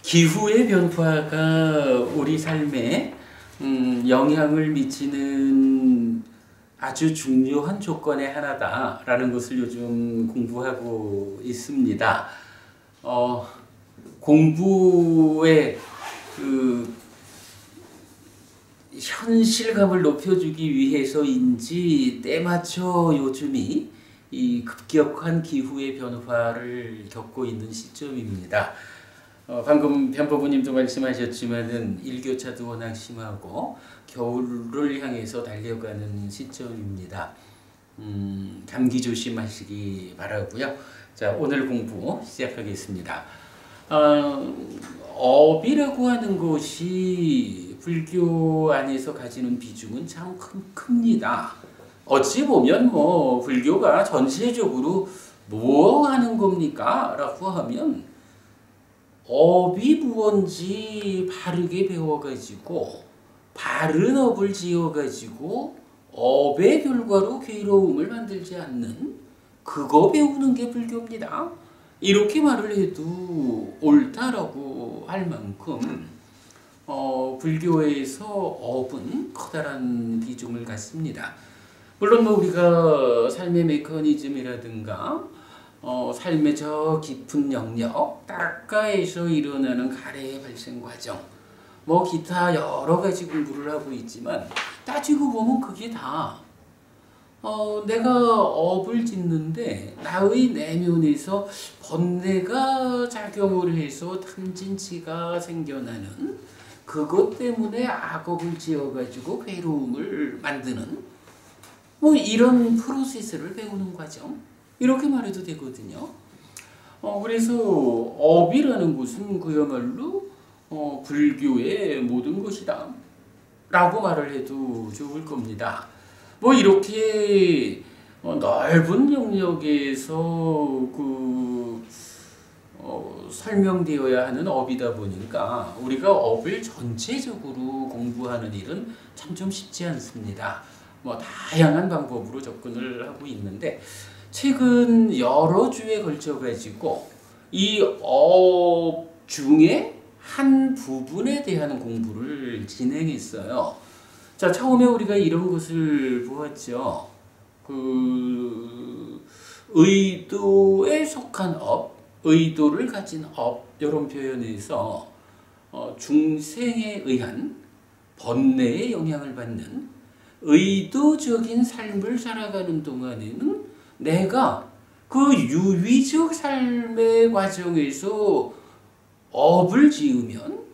기후의 변화가 우리 삶에 영향을 미치는 아주 중요한 조건의 하나다라는 것을 요즘 공부하고 있습니다. 공부의 그 현실감을 높여주기 위해서인지 때맞춰 요즘이 이 급격한 기후의 변화를 겪고 있는 시점입니다. 방금 변법부님도 말씀하셨지만은 일교차도 워낙 심하고 겨울을 향해서 달려가는 시점입니다. 감기 조심하시기 바라고요. 자, 오늘 공부 시작하겠습니다. 업이라고 하는 것이 불교 안에서 가지는 비중은 참 큽니다. 어찌 보면 불교가 전체적으로 뭐 하는 겁니까? 라고 하면 업이 무언지 바르게 배워가지고 바른 업을 지어가지고 업의 결과로 괴로움을 만들지 않는 그거 배우는 게 불교입니다. 이렇게 말을 해도 옳다라고 할 만큼 불교에서 업은 커다란 비중을 갖습니다. 물론 우리가 삶의 메커니즘이라든가 삶의 저 깊은 영역, 딱가에서 일어나는 가래의 발생 과정, 기타 여러 가지 공부를 하고 있지만 따지고 보면 그게 다 내가 업을 짓는데 나의 내면에서 번뇌가 작용을 해서 탐진치가 생겨나는 그것 때문에 악업을 지어가지고 괴로움을 만드는 이런 프로세스를 배우는 과정, 이렇게 말해도 되거든요. 그래서 업이라는 것은 그야말로 불교의 모든 것이다 라고 말을 해도 좋을 겁니다. 이렇게 넓은 영역에서 설명되어야 하는 업이다 보니까 우리가 업을 전체적으로 공부하는 일은 참 좀 쉽지 않습니다. 다양한 방법으로 접근을 하고 있는데 최근 여러 주에 걸쳐 가지고 이 업 중에 한 부분에 대한 공부를 진행했어요. 자, 처음에 우리가 이런 것을 보았죠. 의도에 속한 업, 의도를 가진 업, 이런 표현에서 중생에 의한 번뇌의 영향을 받는 의도적인 삶을 살아가는 동안에는 내가 그 유의적 삶의 과정에서 업을 지으면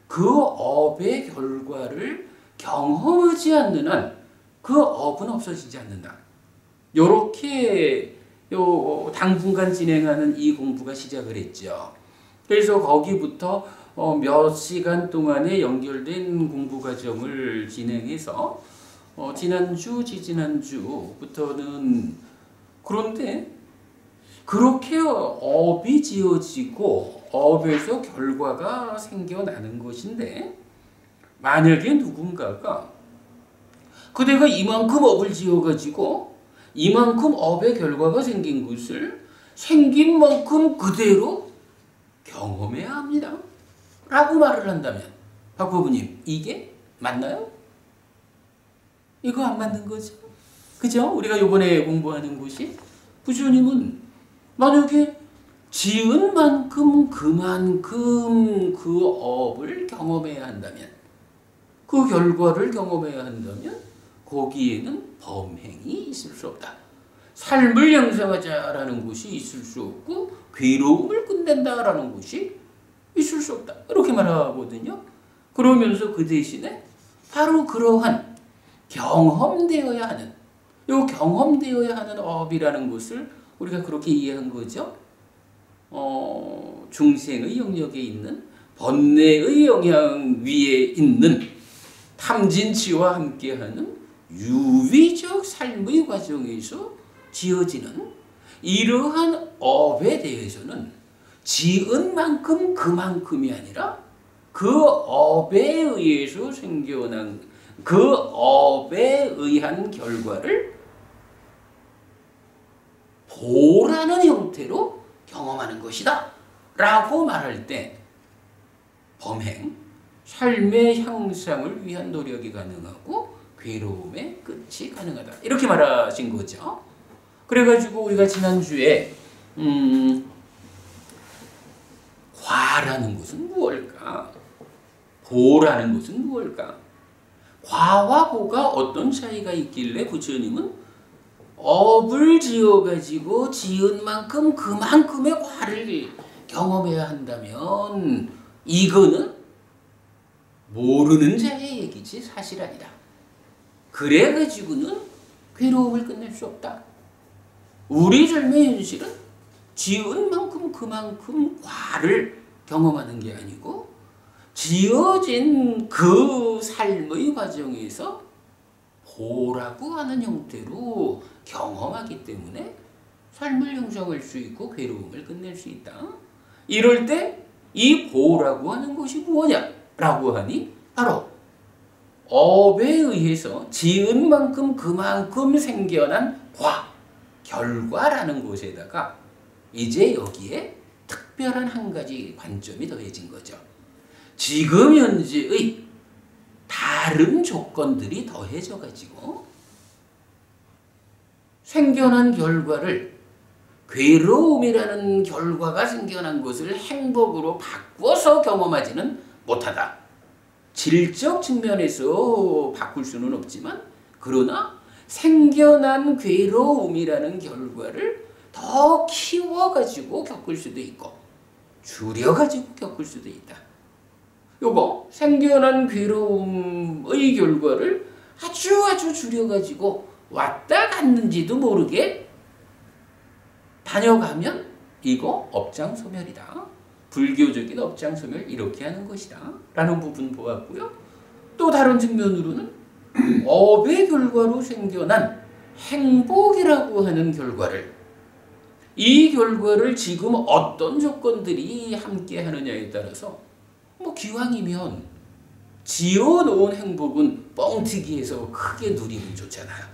그 업의 결과를 경험하지 않는 한 그 업은 없어지지 않는다. 요렇게 당분간 진행하는 이 공부가 시작을 했죠. 그래서 거기부터 몇 시간 동안에 연결된 공부 과정을 진행해서 지난주, 지지난주부터는 그런데 그렇게 업이 지어지고 업에서 결과가 생겨나는 것인데 만약에 누군가가 그대가 이만큼 업을 지어가지고 이만큼 업의 결과가 생긴 것을 생긴 만큼 그대로 경험해야 합니다 라고 말을 한다면 박부부님 이게 맞나요? 이거 안 맞는 거죠? 그죠? 우리가 이번에 공부하는 것이 부처님은 만약에 지은 만큼 그만큼 그 업을 경험해야 한다면 그 결과를 경험해야 한다면 거기에는 범행이 있을 수 없다. 삶을 양성하자라는 것이 있을 수 없고 괴로움을 끝낸다라는 것이 있을 수 없다. 이렇게 말하거든요. 그러면서 그 대신에 바로 그러한 경험되어야 하는 경험되어야 하는 업이라는 것을 우리가 그렇게 이해한 거죠. 중생의 영역에 있는 번뇌의 영향 위에 있는 탐진치와 함께하는 유의적 삶의 과정에서 지어지는 이러한 업에 대해서는 지은 만큼 그만큼이 아니라 그 업에 의해서 생겨난 그 업에 의한 결과를 보라는 형태로 경험하는 것이다 라고 말할 때 범행, 삶의 향상을 위한 노력이 가능하고 괴로움의 끝이 가능하다. 이렇게 말하신 거죠. 그래가지고 우리가 지난주에 과라는 것은 무엇일까? 보라는 것은 무엇일까? 과와 보가 어떤 차이가 있길래 부처님은 업을 지어가지고 지은 만큼 그만큼의 과를 경험해야 한다면 이거는 모르는 자의 얘기지 사실 아니다. 그래가지고는 괴로움을 끝낼 수 없다. 우리 삶의 현실은 지은 만큼 그만큼 과를 경험하는 게 아니고 지어진 그 삶의 과정에서 보라고 하는 형태로 경험하기 때문에 삶을 형성할 수 있고 괴로움을 끝낼 수 있다. 이럴 때 이 보라고 하는 것이 무엇냐라고 하니 바로 업에 의해서 지은 만큼 그만큼 생겨난 과, 결과라는 것에다가 이제 여기에 특별한 한 가지 관점이 더해진 거죠. 지금 현재의 다른 조건들이 더해져 가지고 생겨난 결과를 괴로움이라는 결과가 생겨난 것을 행복으로 바꿔서 경험하지는 못하다. 질적 측면에서 바꿀 수는 없지만 그러나 생겨난 괴로움이라는 결과를 더 키워가지고 겪을 수도 있고 줄여가지고 겪을 수도 있다. 요거 생겨난 괴로움의 결과를 아주 줄여가지고 왔다 갔는지도 모르게 다녀가면 이거 업장소멸이다. 불교적인 업장소멸 이렇게 하는 것이다. 라는 부분 보았고요. 또 다른 측면으로는 업의 결과로 생겨난 행복이라고 하는 결과를 이 결과를 지금 어떤 조건들이 함께 하느냐에 따라서 뭐 기왕이면 지어놓은 행복은 뻥튀기해서 크게 누리면 좋잖아요.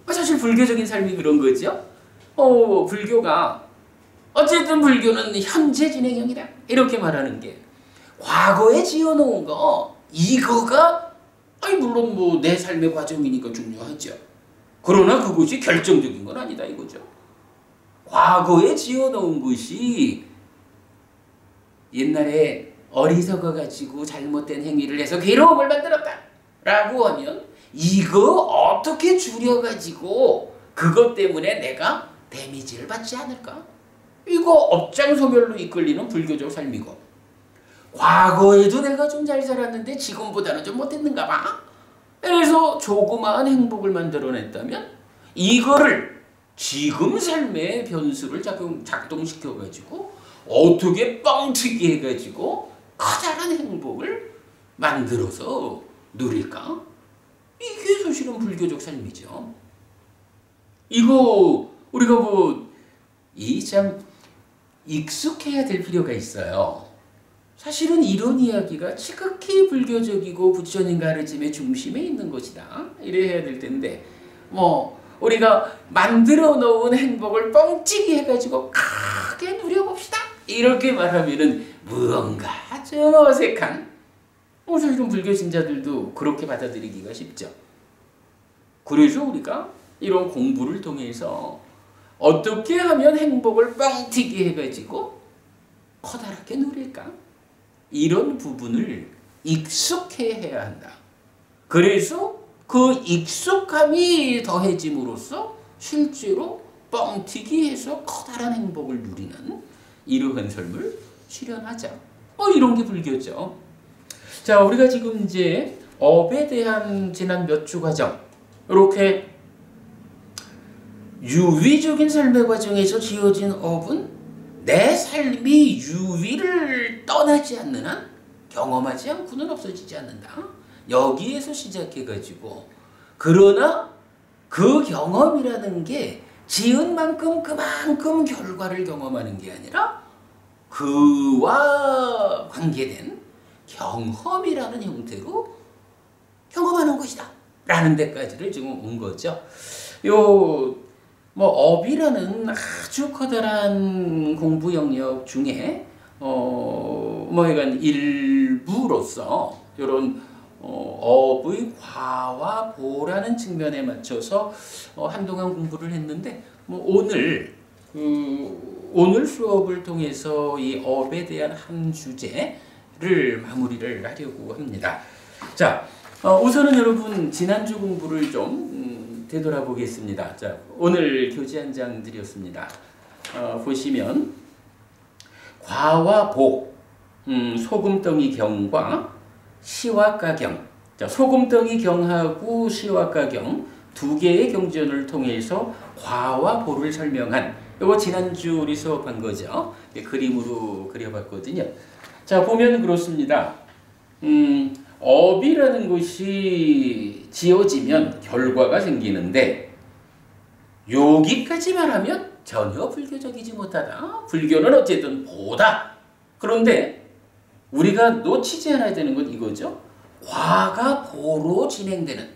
사실 불교적인 삶이 그런 거죠. 불교가 어쨌든 불교는 현재 진행형이다. 이렇게 말하는 게 과거에 지어놓은 거 이거가 물론 뭐 내 삶의 과정이니까 중요하죠. 그러나 그것이 결정적인 건 아니다 이거죠. 과거에 지어놓은 것이 옛날에 어리석어 가지고 잘못된 행위를 해서 괴로움을 만들었다 라고 하면 이거 어떻게 줄여가지고 그것 때문에 내가 데미지를 받지 않을까? 이거 업장소멸로 이끌리는 불교적 삶이고 과거에도 내가 좀 잘 살았는데 지금보다는 좀 못했는가 봐. 그래서 조그마한 행복을 만들어냈다면 이거를 지금 삶의 변수를 작동시켜가지고 어떻게 뻥튀기 해가지고 커다란 행복을 만들어서 누릴까? 이게 사실은 불교적 삶이죠. 이거 우리가 이 참 익숙해야 될 필요가 있어요. 사실은 이런 이야기가 지극히 불교적이고 부처님 가르침의 중심에 있는 것이다. 이래 해야 될 텐데 우리가 만들어 놓은 행복을 뻥튀기 해가지고 크게 누려봅시다. 이렇게 말하면은 무언가 좀 어색한 사실은 불교 신자들도 그렇게 받아들이기가 쉽죠. 그래서 우리가 이런 공부를 통해서 어떻게 하면 행복을 뻥튀기 해가지고 커다랗게 누릴까? 이런 부분을 익숙해야 한다. 그래서 그 익숙함이 더해짐으로써 실제로 뻥튀기해서 커다란 행복을 누리는 이러한 삶을 실현하자. 이런 게 불교죠. 자, 우리가 지금 이제 업에 대한 지난 몇 주 과정 이렇게 유위적인 삶의 과정에서 지어진 업은 내 삶이 유위를 떠나지 않는 한 경험하지 않고는 없어지지 않는다. 여기에서 시작해가지고 그러나 그 경험이라는 게 지은 만큼 그만큼 결과를 경험하는 게 아니라 그와 관계된 경험이라는 형태로 경험하는 것이다. 라는 데까지를 지금 온 거죠. 업이라는 아주 커다란 공부 영역 중에, 일부 일부로서 이런 업의 과와 보라는 측면에 맞춰서 한동안 공부를 했는데 오늘 수업을 통해서 이 업에 대한 한 주제를 마무리를 하려고 합니다. 자, 우선은 여러분 지난주 공부를 좀 되돌아보겠습니다. 자, 오늘 교재 한 장 드렸습니다. 보시면 과와 보, 소금덩이 경과 시와가경. 자, 소금덩이 경하고 시와가경 두 개의 경전을 통해서 과와 보를 설명한 이거 지난주 우리 수업한 거죠. 그림으로 그려봤거든요. 자, 보면 그렇습니다. 업이라는 것이 지어지면 결과가 생기는데 여기까지만 하면 전혀 불교적이지 못하다. 불교는 어쨌든 보다. 그런데 우리가 놓치지 않아야 되는 건 이거죠. 과가 보로 진행되는.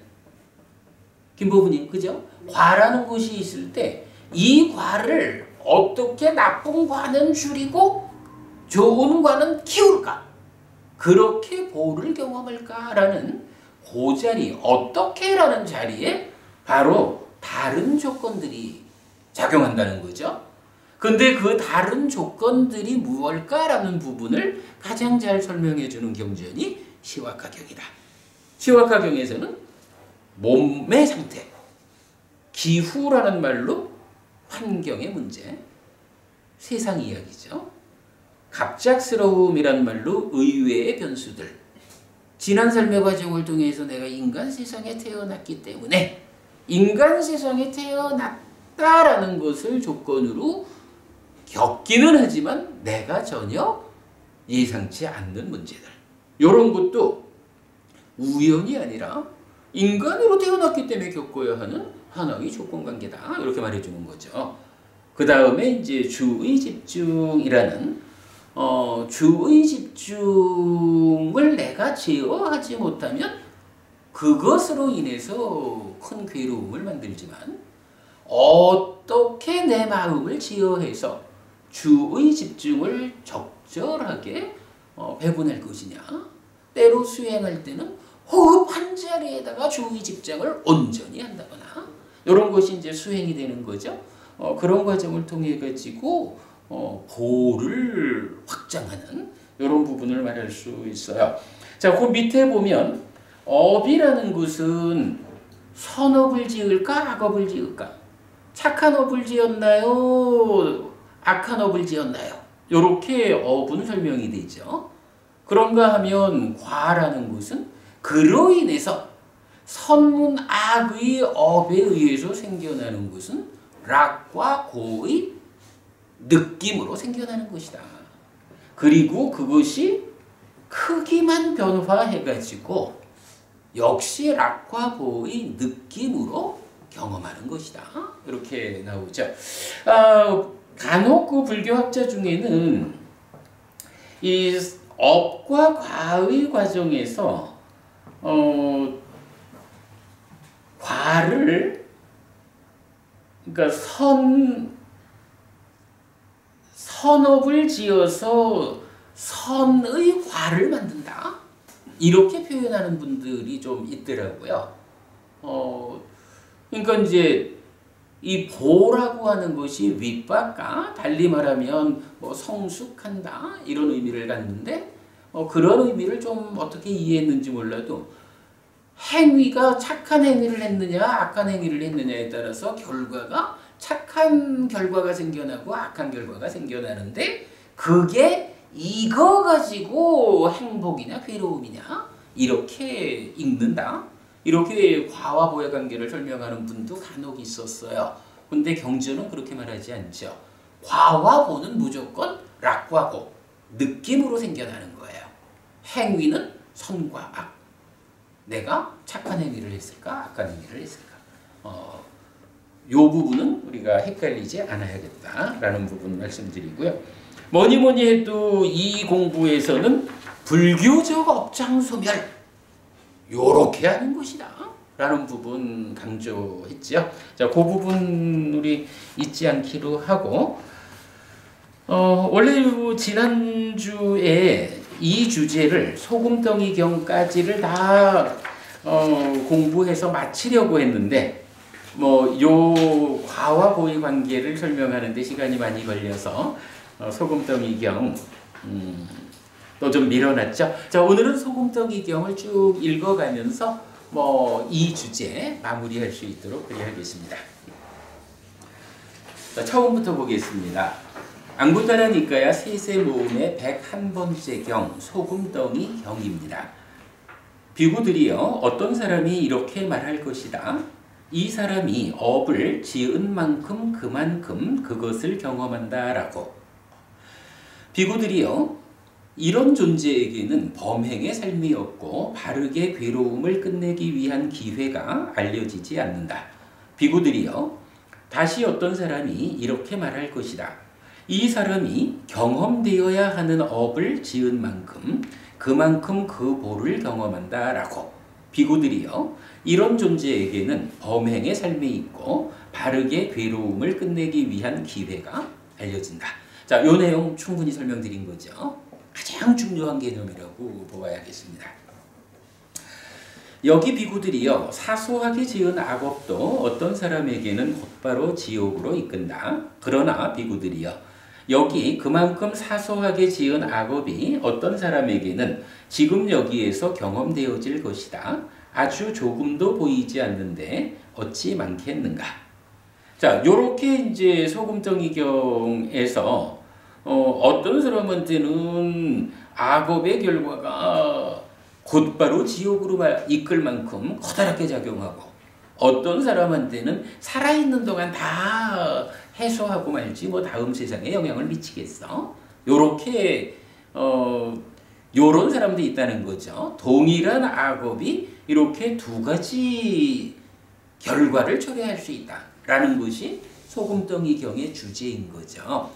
김보부님, 그죠? 과라는 것이 있을 때 이 과를 어떻게 나쁜 과는 줄이고 좋은 과는 키울까? 그렇게 보를 경험할까라는 그 자리, 어떻게라는 자리에 바로 다른 조건들이 작용한다는 거죠. 근데 그 다른 조건들이 무엇일까라는 부분을 가장 잘 설명해 주는 경전이 시와가경이다. 시와가경에서는 몸의 상태, 기후라는 말로 환경의 문제, 세상 이야기죠. 갑작스러움이란 말로 의외의 변수들. 지난 삶의 과정을 통해서 내가 인간 세상에 태어났기 때문에 인간 세상에 태어났다라는 것을 조건으로 겪기는 하지만 내가 전혀 예상치 않는 문제들. 이런 것도 우연이 아니라 인간으로 태어났기 때문에 겪어야 하는 하나의 조건관계다. 이렇게 말해주는 거죠. 그 다음에 이제 주의 집중이라는 주의 집중을 내가 제어하지 못하면 그것으로 인해서 큰 괴로움을 만들지만 어떻게 내 마음을 제어해서 주의 집중을 적절하게 배분할 것이냐. 때로 수행할 때는 호흡 한 자리에다가 주의 집중을 온전히 한다거나 이런 것이 이제 수행이 되는 거죠. 그런 과정을 통해 가지고 보를 확장하는 이런 부분을 말할 수 있어요. 자, 그 밑에 보면 업이라는 것은 선업을 지을까 악업을 지을까? 착한 업을 지었나요? 악한 업을 지었나요? 이렇게 업은 설명이 되죠. 그런가 하면 과라는 것은 그로 인해서 선문악의 업에 의해서 생겨나는 것은 락과 고의 느낌으로 생겨나는 것이다. 그리고 그것이 크기만 변화해가지고 역시 락과 고의 느낌으로 경험하는 것이다. 이렇게 나오죠. 간혹 그 불교학자 중에는 이 업과 과의 과정에서 과를 그러니까 선업을 지어서 선의 과를 만든다. 이렇게 표현하는 분들이 좀 있더라고요. 그러니까 이제 이 보라고 하는 것이 윗바까 달리 말하면 뭐 성숙한다 이런 의미를 갖는데 그런 의미를 좀 어떻게 이해했는지 몰라도 행위가 착한 행위를 했느냐 악한 행위를 했느냐에 따라서 결과가 착한 결과가 생겨나고 악한 결과가 생겨나는데 그게 이거 가지고 행복이냐 괴로움이냐 이렇게 읽는다. 이렇게 과와 보의 관계를 설명하는 분도 간혹 있었어요. 근데 경전은 그렇게 말하지 않죠. 과와 보는 무조건 락과 고, 느낌으로 생겨나는 거예요. 행위는 선과 악. 내가 착한 행위를 했을까 악한 행위를 했을까. 요 부분은 우리가 헷갈리지 않아야겠다라는 부분 말씀드리고요. 뭐니 해도 이 공부에서는 불교적 업장소멸 요렇게 하는 것이다 라는 부분 강조했죠. 자, 그 부분 우리 잊지 않기로 하고 원래 지난주에 이 주제를 소금덩이경까지를 다 공부해서 마치려고 했는데 요 과와 보의 관계를 설명하는데 시간이 많이 걸려서 소금덩이경 또 좀 밀어놨죠. 자, 오늘은 소금덩이경을 쭉 읽어가면서 이 주제 마무리할 수 있도록 그리하겠습니다. 자, 처음부터 보겠습니다. 안구따라 니까야 세세 모음의 101번째 경 소금덩이 경입니다. 비구들이여 어떤 사람이 이렇게 말할 것이다. 이 사람이 업을 지은 만큼 그만큼 그것을 경험한다 라고. 비구들이여 이런 존재에게는 범행의 삶이 없고 바르게 괴로움을 끝내기 위한 기회가 알려지지 않는다. 비구들이여 다시 어떤 사람이 이렇게 말할 것이다. 이 사람이 경험되어야 하는 업을 지은 만큼 그만큼 그 보를 경험한다 라고. 비구들이여 이런 존재에게는 범행의 삶이 있고 바르게 괴로움을 끝내기 위한 기회가 알려진다. 자, 요 내용 충분히 설명드린 거죠. 가장 중요한 개념이라고 보아야겠습니다. 여기 비구들이여 사소하게 지은 악업도 어떤 사람에게는 곧바로 지옥으로 이끈다. 그러나 비구들이여 여기 그만큼 사소하게 지은 악업이 어떤 사람에게는 지금 여기에서 경험되어질 것이다. 아주 조금도 보이지 않는데 어찌 많겠는가. 자, 요렇게 이제 소금덩이경에서 어떤 사람한테는 악업의 결과가 곧바로 지옥으로 이끌 만큼 커다랗게 작용하고 어떤 사람한테는 살아있는 동안 다 해소하고 말지 다음 세상에 영향을 미치겠어. 요렇게 요런 사람도 있다는 거죠. 동일한 악업이 이렇게 두 가지 결과를 초래할 수 있다라는 것이 소금덩이경의 주제인 거죠.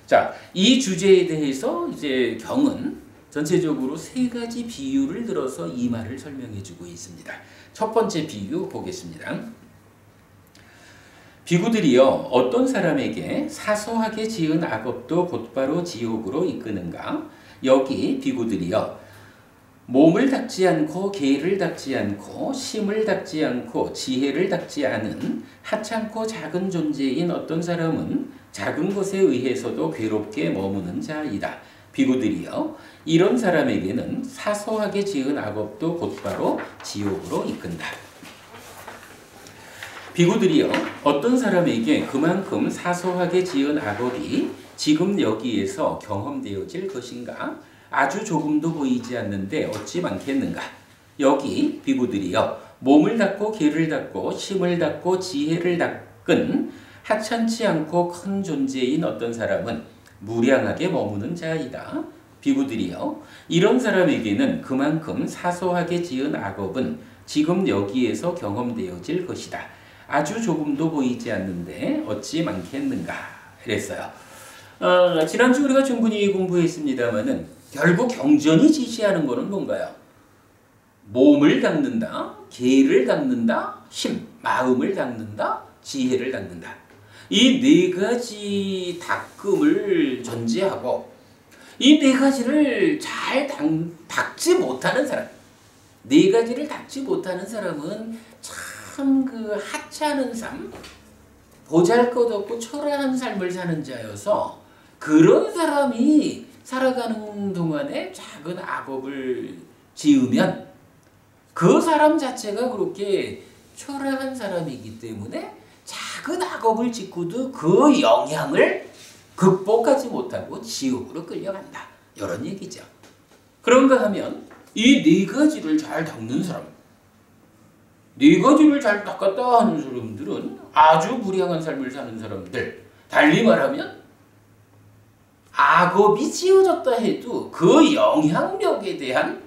자, 이 주제에 대해서 이제 경은 전체적으로 세 가지 비유를 들어서 이 말을 설명해 주고 있습니다. 첫 번째 비유 보겠습니다. 비구들이여 어떤 사람에게 사소하게 지은 악업도 곧바로 지옥으로 이끄는가? 여기 비구들이여 몸을 닦지 않고 계를 닦지 않고 심을 닦지 않고 지혜를 닦지 않은 하찮고 작은 존재인 어떤 사람은 작은 것에 의해서도 괴롭게 머무는 자이다. 비구들이여 이런 사람에게는 사소하게 지은 악업도 곧바로 지옥으로 이끈다. 비구들이여 어떤 사람에게 그만큼 사소하게 지은 악업이 지금 여기에서 경험되어질 것인가? 아주 조금도 보이지 않는데 어찌 많겠는가? 여기 비구들이여 몸을 닦고 계를 닦고 심을 닦고 지혜를 닦은 하찮지 않고 큰 존재인 어떤 사람은 무량하게 머무는 자이다. 비구들이여 이런 사람에게는 그만큼 사소하게 지은 악업은 지금 여기에서 경험되어질 것이다. 아주 조금도 보이지 않는데 어찌 많겠는가 그랬어요. 지난주 우리가 충분히 공부했습니다마는 결국 경전이 지시하는 것은 뭔가요? 몸을 닦는다, 계를 닦는다, 힘, 마음을 닦는다, 지혜를 닦는다. 이 네 가지 닦음을 전제하고 이 네 가지를 잘 닦지 못하는 사람, 네 가지를 닦지 못하는 사람은 참 그 하찮은 삶, 보잘것없고 초라한 삶을 사는 자여서 그런 사람이 살아가는 동안에 작은 악업을 지으면 그 사람 자체가 그렇게 초라한 사람이기 때문에 작은 악업을 짓고도 그 영향을 극복하지 못하고 지옥으로 끌려간다. 이런 얘기죠. 그런가 하면 이 네 가지를 잘 닦는 사람, 네 가지를 잘 닦았다 하는 사람들은 아주 무량한 삶을 사는 사람들, 달리 말하면 악업이 지어졌다 해도 그 영향력에 대한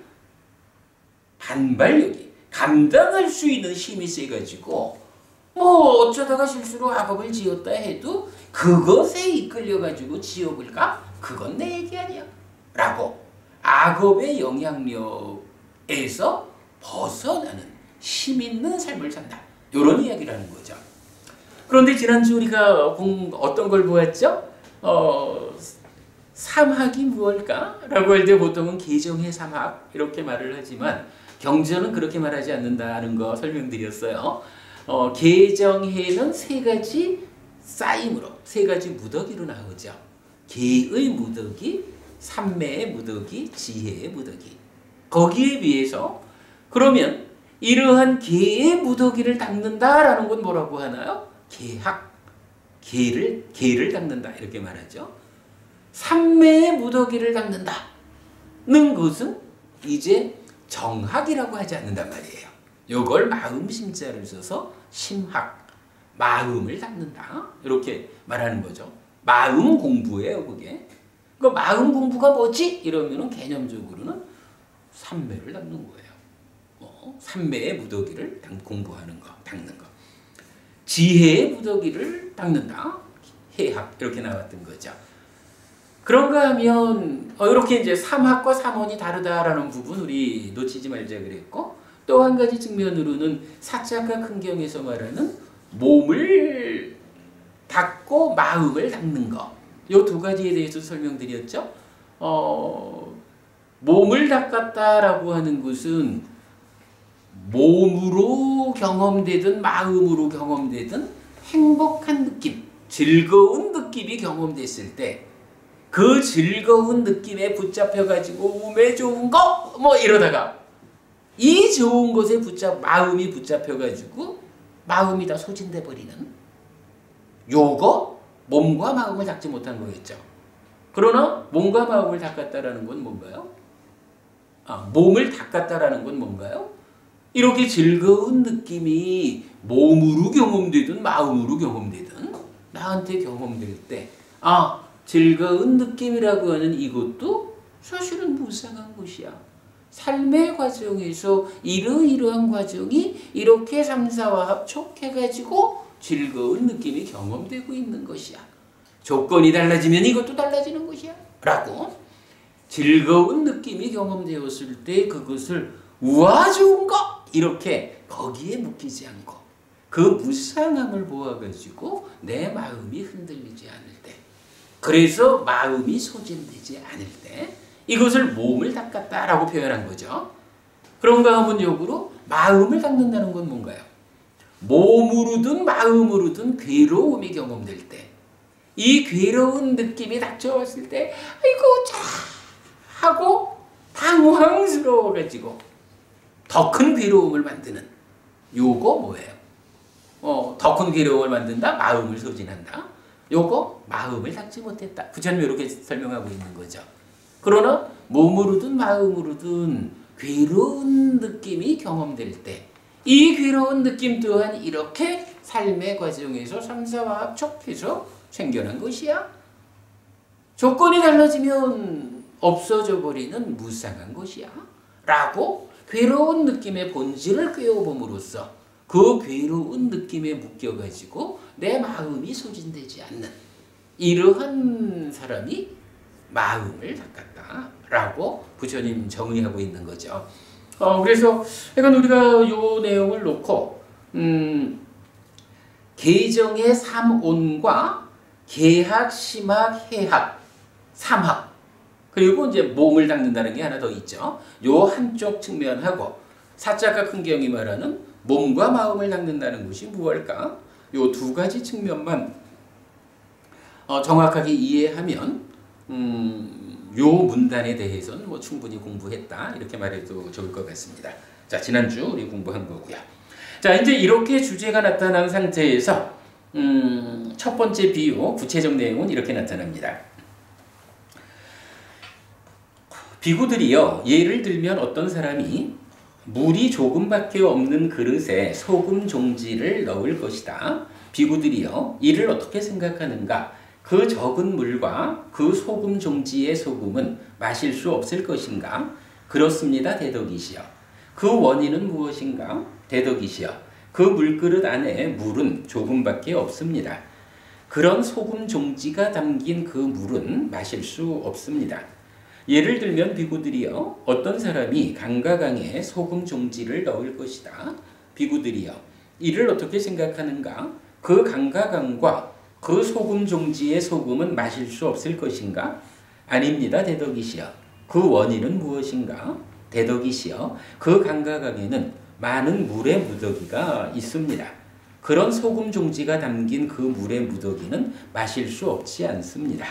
반발력이 감당할 수 있는 힘이 세가지고 어쩌다가 실수로 악업을 지었다 해도 그것에 이끌려가지고 지옥을 가? 그건 내 얘기 아니야. 라고 악업의 영향력에서 벗어나는 힘 있는 삶을 산다. 이런 이야기를 하는 거죠. 그런데 지난주 우리가 어떤 걸 보았죠? 삼학이 무엇일까? 라고 할 때 보통은 계정의 삼학 이렇게 말을 하지만 경전은 그렇게 말하지 않는다는 거 설명드렸어요. 계정해는 세 가지 쌓임으로, 세 가지 무더기로 나오죠. 계의 무더기, 삼매의 무더기, 지혜의 무더기. 거기에 비해서 그러면 이러한 계의 무더기를 닦는다라는 건 뭐라고 하나요? 계학. 계를 닦는다 이렇게 말하죠. 삼매의 무더기를 닦는다는 것은 이제 정학이라고 하지 않는단 말이에요. 요걸 마음 심자를 써서 심학, 마음을 닦는다 이렇게 말하는 거죠. 마음 공부예요, 그게. 그 마음 공부가 뭐지? 이러면은 개념적으로는 삼매를 닦는 거예요. 삼매의 무더기를 공부하는 거, 닦는 거. 지혜의 무더기를 닦는다. 해학 이렇게 나왔던 거죠. 그런가 하면 이렇게 이제 삼학과 삼원이 다르다라는 부분 우리 놓치지 말자 그랬고 또 한 가지 측면으로는 사자가 큰경에서 말하는 몸을 닦고 마음을 닦는 거. 이 두 가지에 대해서 설명드렸죠. 몸을 닦았다라고 하는 것은 몸으로 경험되든 마음으로 경험되든 행복한 느낌, 즐거운 느낌이 경험됐을 때 그 즐거운 느낌에 붙잡혀가지고 몸에 좋은 거 뭐 이러다가 이 좋은 것에 마음이 붙잡혀가지고 마음이 다 소진돼 버리는 요거 몸과 마음을 닦지 못한 거겠죠. 그러나 몸과 마음을 닦았다라는 건 뭔가요? 몸을 닦았다라는 건 뭔가요? 이렇게 즐거운 느낌이 몸으로 경험되든 마음으로 경험되든 나한테 경험될 때 즐거운 느낌이라고 하는 이것도 사실은 무상한 것이야. 삶의 과정에서 이러이러한 과정이 이렇게 삼사와 합촉해가지고 즐거운 느낌이 경험되고 있는 것이야. 조건이 달라지면 이것도 달라지는 것이야. 라고 즐거운 느낌이 경험되었을 때 그것을 우와 좋은 거! 이렇게 거기에 묶이지 않고 그 무상함을 보아가지고 내 마음이 흔들리지 않을 때 그래서 마음이 소진되지 않을 때 이것을 몸을 닦았다라고 표현한 거죠. 그런가 하면 역으로 마음을 닦는다는 건 뭔가요? 몸으로든 마음으로든 괴로움이 경험될 때 이 괴로운 느낌이 닥쳐왔을 때 아이고 자 하고 당황스러워가지고 더 큰 괴로움을 만드는 요거 뭐예요? 더 큰 괴로움을 만든다? 마음을 소진한다. 요거 마음을 닦지 못했다. 부처님 이렇게 설명하고 있는 거죠. 그러나 몸으로든 마음으로든 괴로운 느낌이 경험될 때 이 괴로운 느낌 또한 이렇게 삶의 과정에서 삼사와 합촉해서 생겨난 것이야. 조건이 달라지면 없어져 버리는 무상한 것이야. 라고 괴로운 느낌의 본질을 꿰어봄으로써 그 괴로운 느낌에 묶여가지고 내 마음이 소진되지 않는 이러한 사람이 마음을 닦았다라고 부처님 정의하고 있는 거죠. 그래서 약간 우리가 이 내용을 놓고 계정의 삼온과 계학, 심학, 해학, 삼학 그리고 이제 몸을 닦는다는 게 하나 더 있죠. 요 한쪽 측면하고 사자가 큰경이 말하는 몸과 마음을 닦는다는 것이 무엇일까? 요 두 가지 측면만 정확하게 이해하면 요 문단에 대해서는 뭐 충분히 공부했다 이렇게 말해도 좋을 것 같습니다. 자, 지난주 우리 공부한 거고요. 자, 이제 이렇게 주제가 나타난 상태에서 첫 번째 비유 구체적 내용은 이렇게 나타납니다. 비구들이요, 예를 들면 어떤 사람이 물이 조금밖에 없는 그릇에 소금 종지를 넣을 것이다. 비구들이요, 이를 어떻게 생각하는가? 그 적은 물과 그 소금 종지의 소금은 마실 수 없을 것인가? 그렇습니다, 대덕이시여. 그 원인은 무엇인가? 대덕이시여. 그 물그릇 안에 물은 조금밖에 없습니다. 그런 소금 종지가 담긴 그 물은 마실 수 없습니다. 예를 들면 비구들이여, 어떤 사람이 강과 강에 소금 종지를 넣을 것이다. 비구들이여, 이를 어떻게 생각하는가? 그 강과 강과 그 소금 종지의 소금은 마실 수 없을 것인가? 아닙니다. 대덕이시여. 그 원인은 무엇인가? 대덕이시여. 그 강가강에는 많은 물의 무더기가 있습니다. 그런 소금 종지가 담긴 그 물의 무더기는 마실 수 없지 않습니다.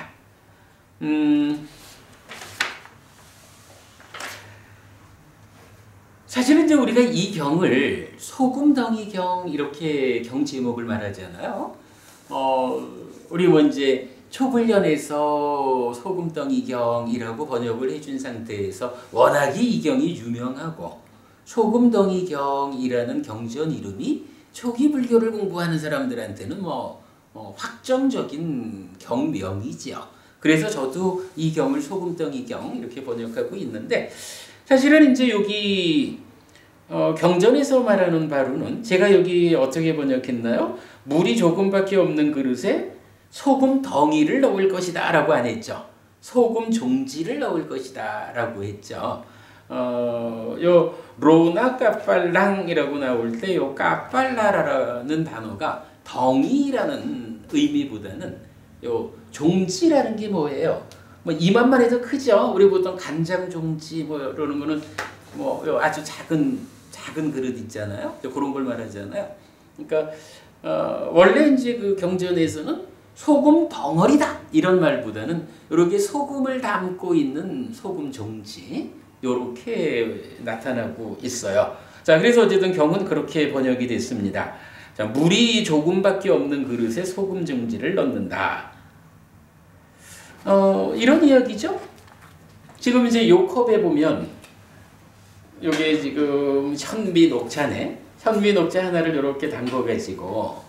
사실은 이제 우리가 이 경을 소금덩이경 이렇게 경 제목을 말하잖아요. 우리 이제 초불련에서 소금덩이경이라고 번역을 해준 상태에서 워낙에 이 경이 유명하고 소금덩이경이라는 경전 이름이 초기 불교를 공부하는 사람들한테는 확정적인 경명이지요. 그래서 저도 이 경을 소금덩이경 이렇게 번역하고 있는데 사실은 이제 여기 경전에서 말하는 바로는 제가 여기 어떻게 번역했나요? 물이 조금밖에 없는 그릇에 소금 덩이를 넣을 것이다 라고 안 했죠. 소금 종지를 넣을 것이다 라고 했죠. 요 로나 까빨랑이라고 나올 때 요 까빨라라는 단어가 덩이라는 의미보다는 요 종지라는 게 뭐예요? 이만만 해도 크죠. 우리 보통 간장 종지 이러는 거는 요 아주 작은 그릇 있잖아요. 그런 걸 말하잖아요. 그러니까 원래 이제 그 경전에서는 소금 덩어리다 이런 말보다는 이렇게 소금을 담고 있는 소금 종지 이렇게 나타나고 있어요. 자, 그래서 어쨌든 경은 그렇게 번역이 됐습니다. 자, 물이 조금밖에 없는 그릇에 소금 종지를 넣는다. 이런 이야기죠. 지금 이제 요 컵에 보면 요게 지금 현미 녹차네. 현미 녹차 하나를 이렇게 담궈가지고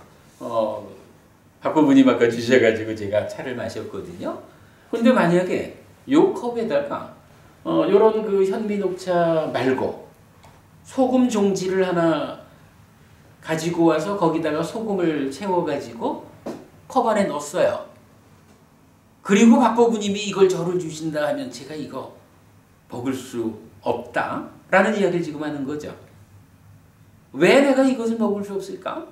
박고부님 아까 주셔가지고 제가 차를 마셨거든요. 근데 만약에 요 컵에다가 요런 그 현미 녹차 말고 소금 종지를 하나 가지고 와서 거기다가 소금을 채워가지고 컵 안에 넣었어요. 그리고 박고부님이 이걸 저를 주신다 하면 제가 이거 먹을 수 없다라는 이야기를 지금 하는 거죠. 왜 내가 이것을 먹을 수 없을까?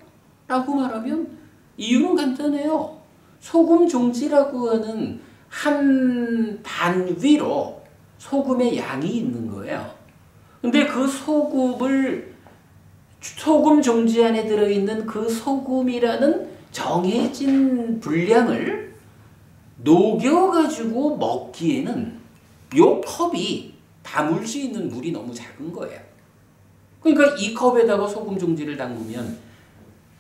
라고 말하면 이유는 간단해요. 소금 종지라고 하는 한 단위로 소금의 양이 있는 거예요. 근데 그 소금 종지 안에 들어있는 그 소금이라는 정해진 분량을 녹여가지고 먹기에는 요 컵이 담을 수 있는 물이 너무 작은 거예요. 그러니까 이 컵에다가 소금 종지를 담그면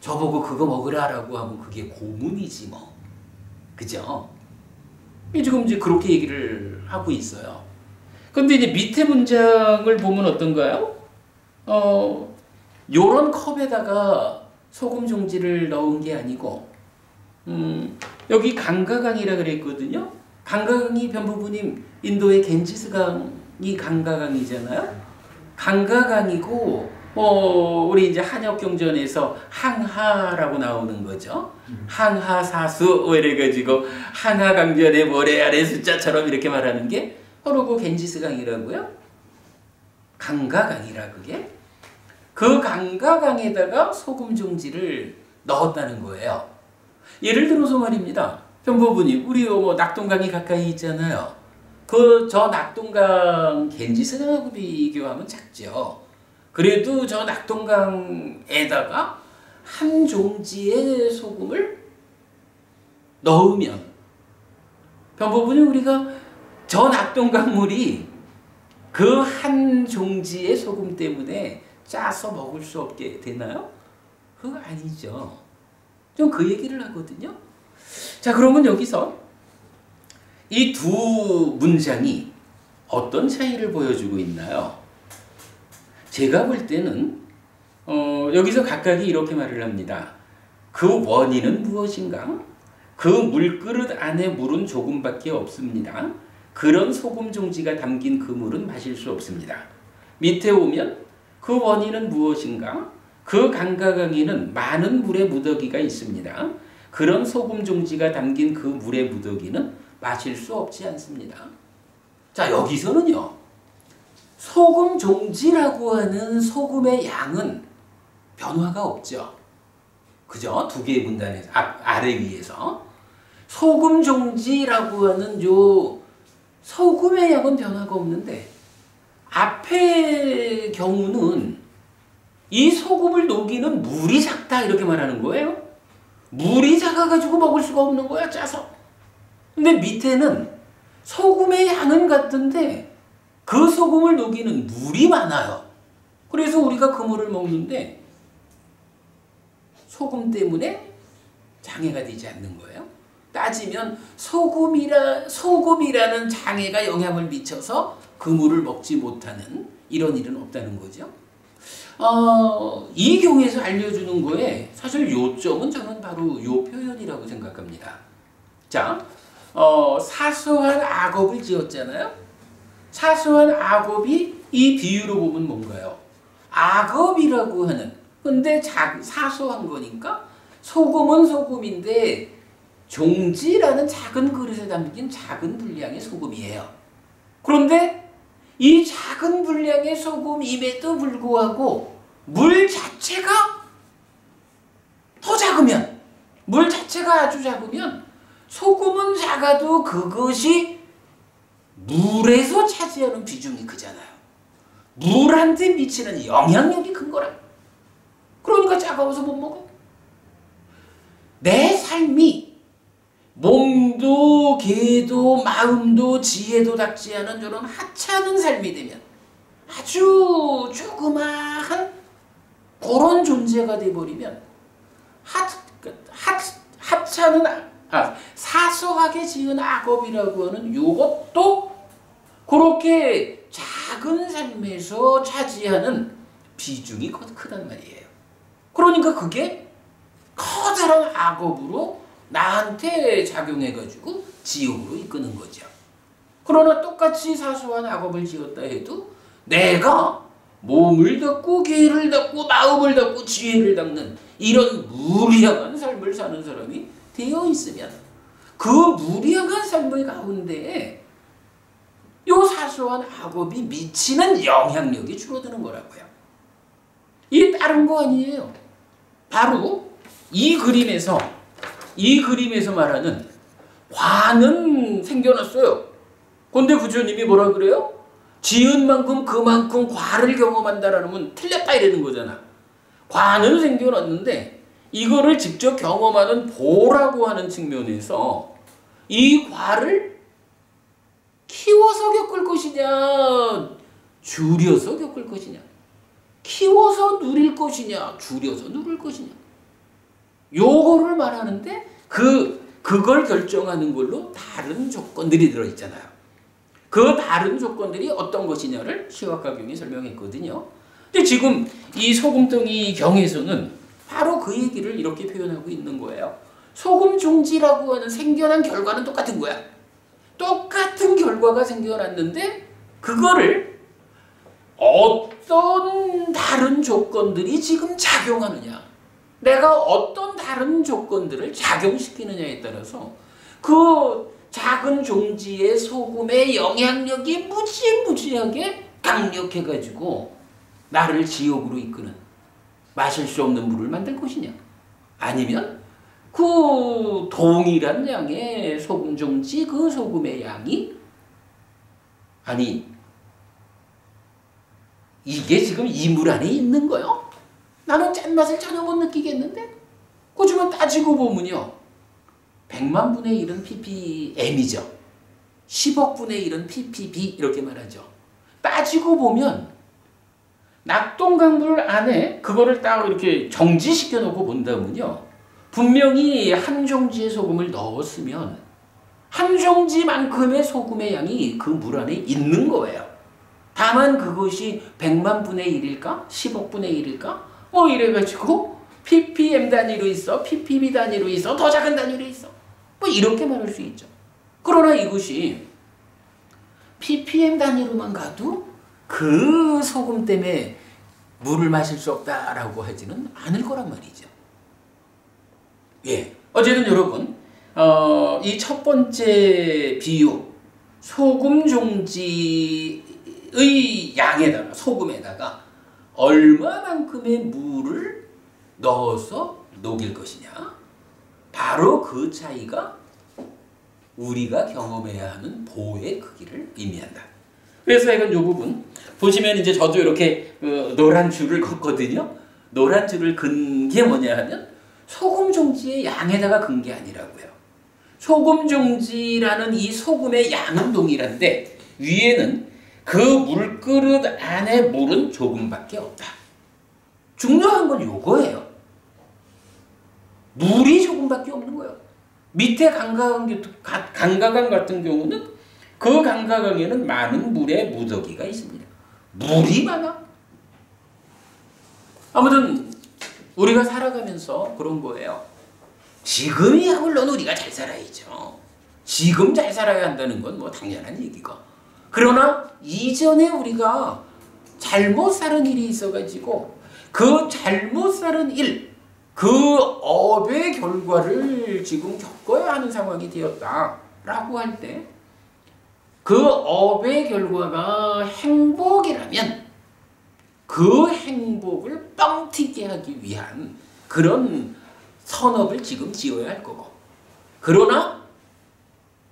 저보고 그거 먹으라라고 하면 그게 고문이지 뭐. 그죠? 지금 이제 그렇게 얘기를 하고 있어요. 근데 이제 밑에 문장을 보면 어떤가요? 요런 컵에다가 소금 종지를 넣은 게 아니고 여기 강가강이라 그랬거든요. 강가강이 변부부님 인도의 겐지스강이 강가강이잖아요. 강가강이고 우리 이제 한역경전에서 항하라고 나오는 거죠. 항하사수 이래가지고 항하강전의 모래 아래 숫자처럼 이렇게 말하는 게 바로 그 겐지스강이라고요. 강가강이라 그게. 그 강가강에다가 소금 종지를 넣었다는 거예요. 예를 들어서 말입니다. 변부부님, 우리 낙동강이 가까이 있잖아요. 저 낙동강 겐지스강하고 비교하면 작죠. 그래도 저 낙동강에다가 한 종지의 소금을 넣으면 변부부님, 우리가 저 낙동강물이 그 한 종지의 소금 때문에 짜서 먹을 수 없게 되나요? 그거 아니죠. 좀 그 얘기를 하거든요. 자, 그러면 여기서 이 두 문장이 어떤 차이를 보여주고 있나요? 제가 볼 때는 여기서 각각이 이렇게 말을 합니다. 그 원인은 무엇인가? 그 물그릇 안에 물은 조금밖에 없습니다. 그런 소금 종지가 담긴 그 물은 마실 수 없습니다. 밑에 오면 그 원인은 무엇인가? 그 강가강에는 많은 물의 무더기가 있습니다. 그런 소금 종지가 담긴 그 물의 무더기는 마실 수 없지 않습니다. 자, 여기서는요. 소금 종지라고 하는 소금의 양은 변화가 없죠. 그죠? 두 개의 문단에서 아래 위에서 소금 종지라고 하는 요 소금의 양은 변화가 없는데 앞의 경우는 이 소금을 녹이는 물이 작다 이렇게 말하는 거예요. 물이 작아가지고 먹을 수가 없는 거야, 짜서. 근데 밑에는 소금의 양은 같은데 그 소금을 녹이는 물이 많아요. 그래서 우리가 그 물을 먹는데 소금 때문에 장애가 되지 않는 거예요. 따지면 소금이라는 장애가 영향을 미쳐서 그 물을 먹지 못하는 이런 일은 없다는 거죠. 이 경우에서 알려주는 거에 사실 요점은 저는 바로 요 표현이라고 생각합니다. 자, 사소한 악업을 지었잖아요. 사소한 악업이 이 비유로 보면 뭔가요? 악업이라고 하는, 근데 사소한 거니까 소금은 소금인데 종지라는 작은 그릇에 담긴 작은 분량의 소금이에요. 그런데 이 작은 분량의 소금임에도 불구하고 물 자체가 더 작으면, 물 자체가 아주 작으면 소금은 작아도 그것이 물에서 차지하는 비중이 크잖아요. 물한테 미치는 영향력이 큰 거라. 그러니까 차가워서 못 먹어. 내 삶이 몸도 개도 마음도 지혜도 닥지 않은 저런 하찮은 삶이 되면 아주 조그마한 그런 존재가 돼버리면 사소하게 지은 악업이라고 하는 이것도 그렇게 작은 삶에서 차지하는 비중이 크단 말이에요. 그러니까 그게 커다란 악업으로 나한테 작용해가지고 지옥으로 이끄는 거죠. 그러나 똑같이 사소한 악업을 지었다 해도 내가 몸을 닦고 개를 닦고 마음을 닦고 지혜를 닦는 이런 무리한 삶을 사는 사람이 되어 있으면 그 무리한 삶의 가운데 요 사소한 악업이 미치는 영향력이 줄어드는 거라고요. 이게 다른 거 아니에요. 바로 이 그림에서 말하는 과는 생겨났어요. 근데 부처님이 뭐라 그래요? 지은 만큼 그만큼 과를 경험한다라는 건 틀렸다 이러는 거잖아. 과는 생겨났는데 이거를 직접 경험하는 보라고 하는 측면에서 이 과를 키워서 겪을 것이냐 줄여서 겪을 것이냐, 키워서 누릴 것이냐 줄여서 누릴 것이냐, 요거를 말하는데 그걸 결정하는 걸로 다른 조건들이 들어있잖아요. 그 다른 조건들이 어떤 것이냐를 시각화경이 설명했거든요. 근데 지금 이 소금덩이 경에서는 바로 그 얘기를 이렇게 표현하고 있는 거예요. 소금 종지라고 하는 생겨난 결과는 똑같은 거야. 똑같은 결과가 생겨났는데 그거를 어떤 다른 조건들이 지금 작용하느냐, 내가 어떤 다른 조건들을 작용시키느냐에 따라서 그 작은 종지의 소금의 영향력이 무지무지하게 강력해가지고 나를 지옥으로 이끄는, 마실 수 없는 물을 만들 것이냐, 아니면 그 동일한 양의 소금 종지 그 소금의 양이, 아니 이게 지금 이 물 안에 있는 거요? 나는 짠맛을 전혀 못 느끼겠는데? 그치만 따지고 보면요, 100만 분의 1은 ppm이죠. 10억 분의 1은 ppb 이렇게 말하죠. 따지고 보면 낙동강물 안에 그거를 딱 이렇게 정지시켜 놓고 본다면요, 분명히 한 종지의 소금을 넣었으면 한 종지만큼의 소금의 양이 그 물 안에 있는 거예요. 다만 그것이 100만 분의 1일까? 10억 분의 1일까? 뭐 이래가지고 ppm 단위로 있어, ppb 단위로 있어, 더 작은 단위로 있어, 뭐 이렇게 말할 수 있죠. 그러나 이것이 ppm 단위로만 가도 그 소금 때문에 물을 마실 수 없다라고 하지는 않을 거란 말이죠. 예, 어쨌든 여러분, 이 첫 번째 비유, 소금 종지의 양에다가, 소금에다가 얼마만큼의 물을 넣어서 녹일 것이냐, 바로 그 차이가 우리가 경험해야 하는 보의 크기를 의미한다. 그래서 이건 이 부분 보시면 이제 저도 이렇게 노란 줄을 걷거든요. 노란 줄을 긋는 게 뭐냐 하면 소금 종지의 양에다가 긋는 게 아니라고요. 소금 종지라는 이 소금의 양은 동일한데 위에는 그 물그릇 안에 물은 조금밖에 없다. 중요한 건 요거예요. 물이 조금밖에 없는 거예요. 밑에 강가강 같은 경우는 그 강가강에는 많은 물의 무더기가 있습니다. 물이 많아. 아무튼 우리가 살아가면서 그런 거예요. 지금이야 물론 우리가 잘 살아야죠. 지금 잘 살아야 한다는 건 뭐 당연한 얘기고. 그러나 이전에 우리가 잘못 사는 일이 있어가지고 그 잘못 사는 일, 그 업의 결과를 지금 겪어야 하는 상황이 되었다라고 할 때 그 업의 결과가 행복이라면 그 행복을 뻥튀기 하기 위한 그런 선업을 지금 지어야 할 거고, 그러나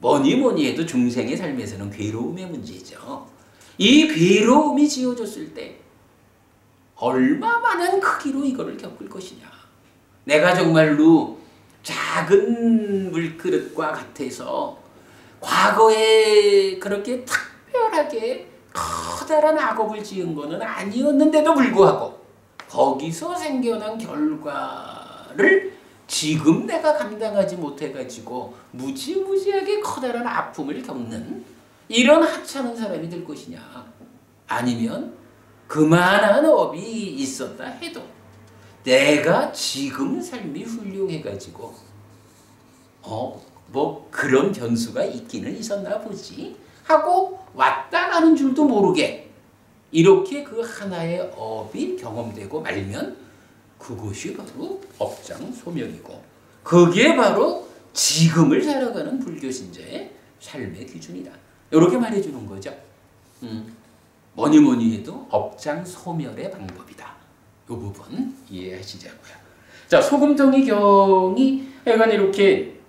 뭐니 해도 중생의 삶에서는 괴로움의 문제죠. 이 괴로움이 지어졌을 때 얼마 많은 크기로 이거를 겪을 것이냐. 내가 정말로 작은 물그릇과 같아서 과거에 그렇게 특별하게 커다란 악업을 지은 것은 아니었는데도 불구하고 거기서 생겨난 결과를 지금 내가 감당하지 못해가지고 무지무지하게 커다란 아픔을 겪는 이런 하찮은 사람이 될 것이냐. 아니면 그만한 업이 있었다 해도 내가 지금 삶이 훌륭해가지고 뭐 그런 변수가 있기는 있었나 보지 하고 왔다 가는 줄도 모르게 이렇게 그 하나의 업이 경험되고 말면 그것이 바로 업장소명이고 그게 바로 지금을 살아가는 불교신자의 삶의 기준이다. 이렇게 말해주는 거죠. 뭐니 해도 업장소멸의 방법이다. 이 부분 이해하시자고요. 자, 소금정의경이 약간 이렇게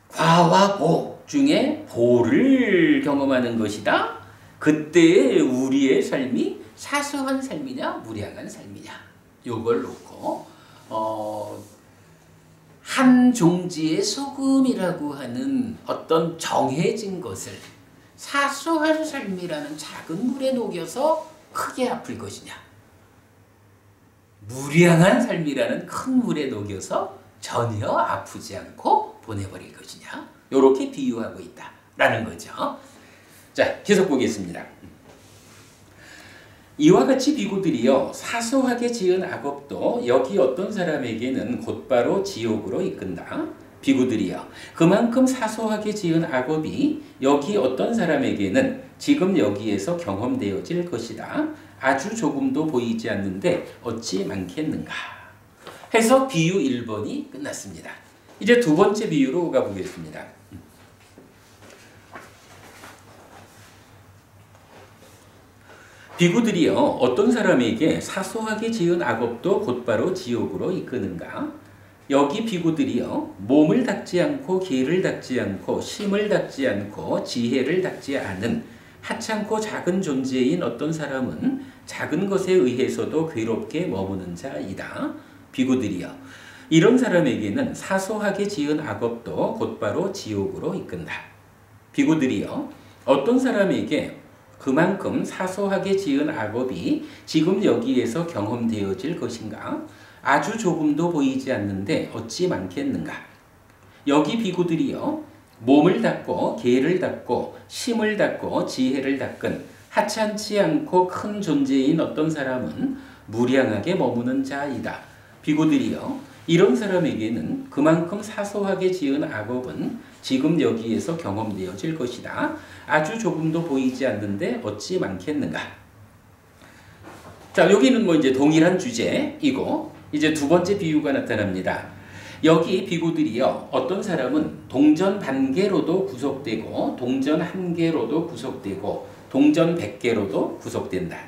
과와 보 중에 보를 경험하는 것이다. 그때의 우리의 삶이 사소한 삶이냐 무량한 삶이냐 요걸 놓고 한 종지의 소금이라고 하는 어떤 정해진 것을 사소한 삶이라는 작은 물에 녹여서 크게 아플 것이냐, 무량한 삶이라는 큰 물에 녹여서 전혀 아프지 않고 보내버릴 것이냐, 이렇게 비유하고 있다라는 거죠. 자, 계속 보겠습니다. 이와 같이 비구들이여 사소하게 지은 악업도 여기 어떤 사람에게는 곧바로 지옥으로 이끈다. 비구들이여 그만큼 사소하게 지은 악업이 여기 어떤 사람에게는 지금 여기에서 경험되어질 것이다. 아주 조금도 보이지 않는데 어찌 많겠는가 해서 비유 1번이 끝났습니다. 이제 두 번째 비유로 가보겠습니다. 비구들이여 어떤 사람에게 사소하게 지은 악업도 곧바로 지옥으로 이끄는가? 여기 비구들이여 몸을 닦지 않고 계를 닦지 않고 심을 닦지 않고 지혜를 닦지 않은 하찮고 작은 존재인 어떤 사람은 작은 것에 의해서도 괴롭게 머무는 자이다. 비구들이여 이런 사람에게는 사소하게 지은 악업도 곧바로 지옥으로 이끈다. 비구들이여 어떤 사람에게 그만큼 사소하게 지은 악업이 지금 여기에서 경험되어질 것인가? 아주 조금도 보이지 않는데 어찌 많겠는가? 여기 비구들이여 몸을 닦고 계를 닦고 심을 닦고 지혜를 닦은 하찮지 않고 큰 존재인 어떤 사람은 무량하게 머무는 자이다. 비구들이여 이런 사람에게는 그만큼 사소하게 지은 악업은 지금 여기에서 경험되어질 것이다. 아주 조금도 보이지 않는데 어찌 많겠는가? 자, 여기는 뭐 이제 동일한 주제이고 이제 두 번째 비유가 나타납니다. 여기 비구들이요 어떤 사람은 동전 반개로도 구속되고 동전 한 개로도 구속되고 동전 100개로도 구속된다.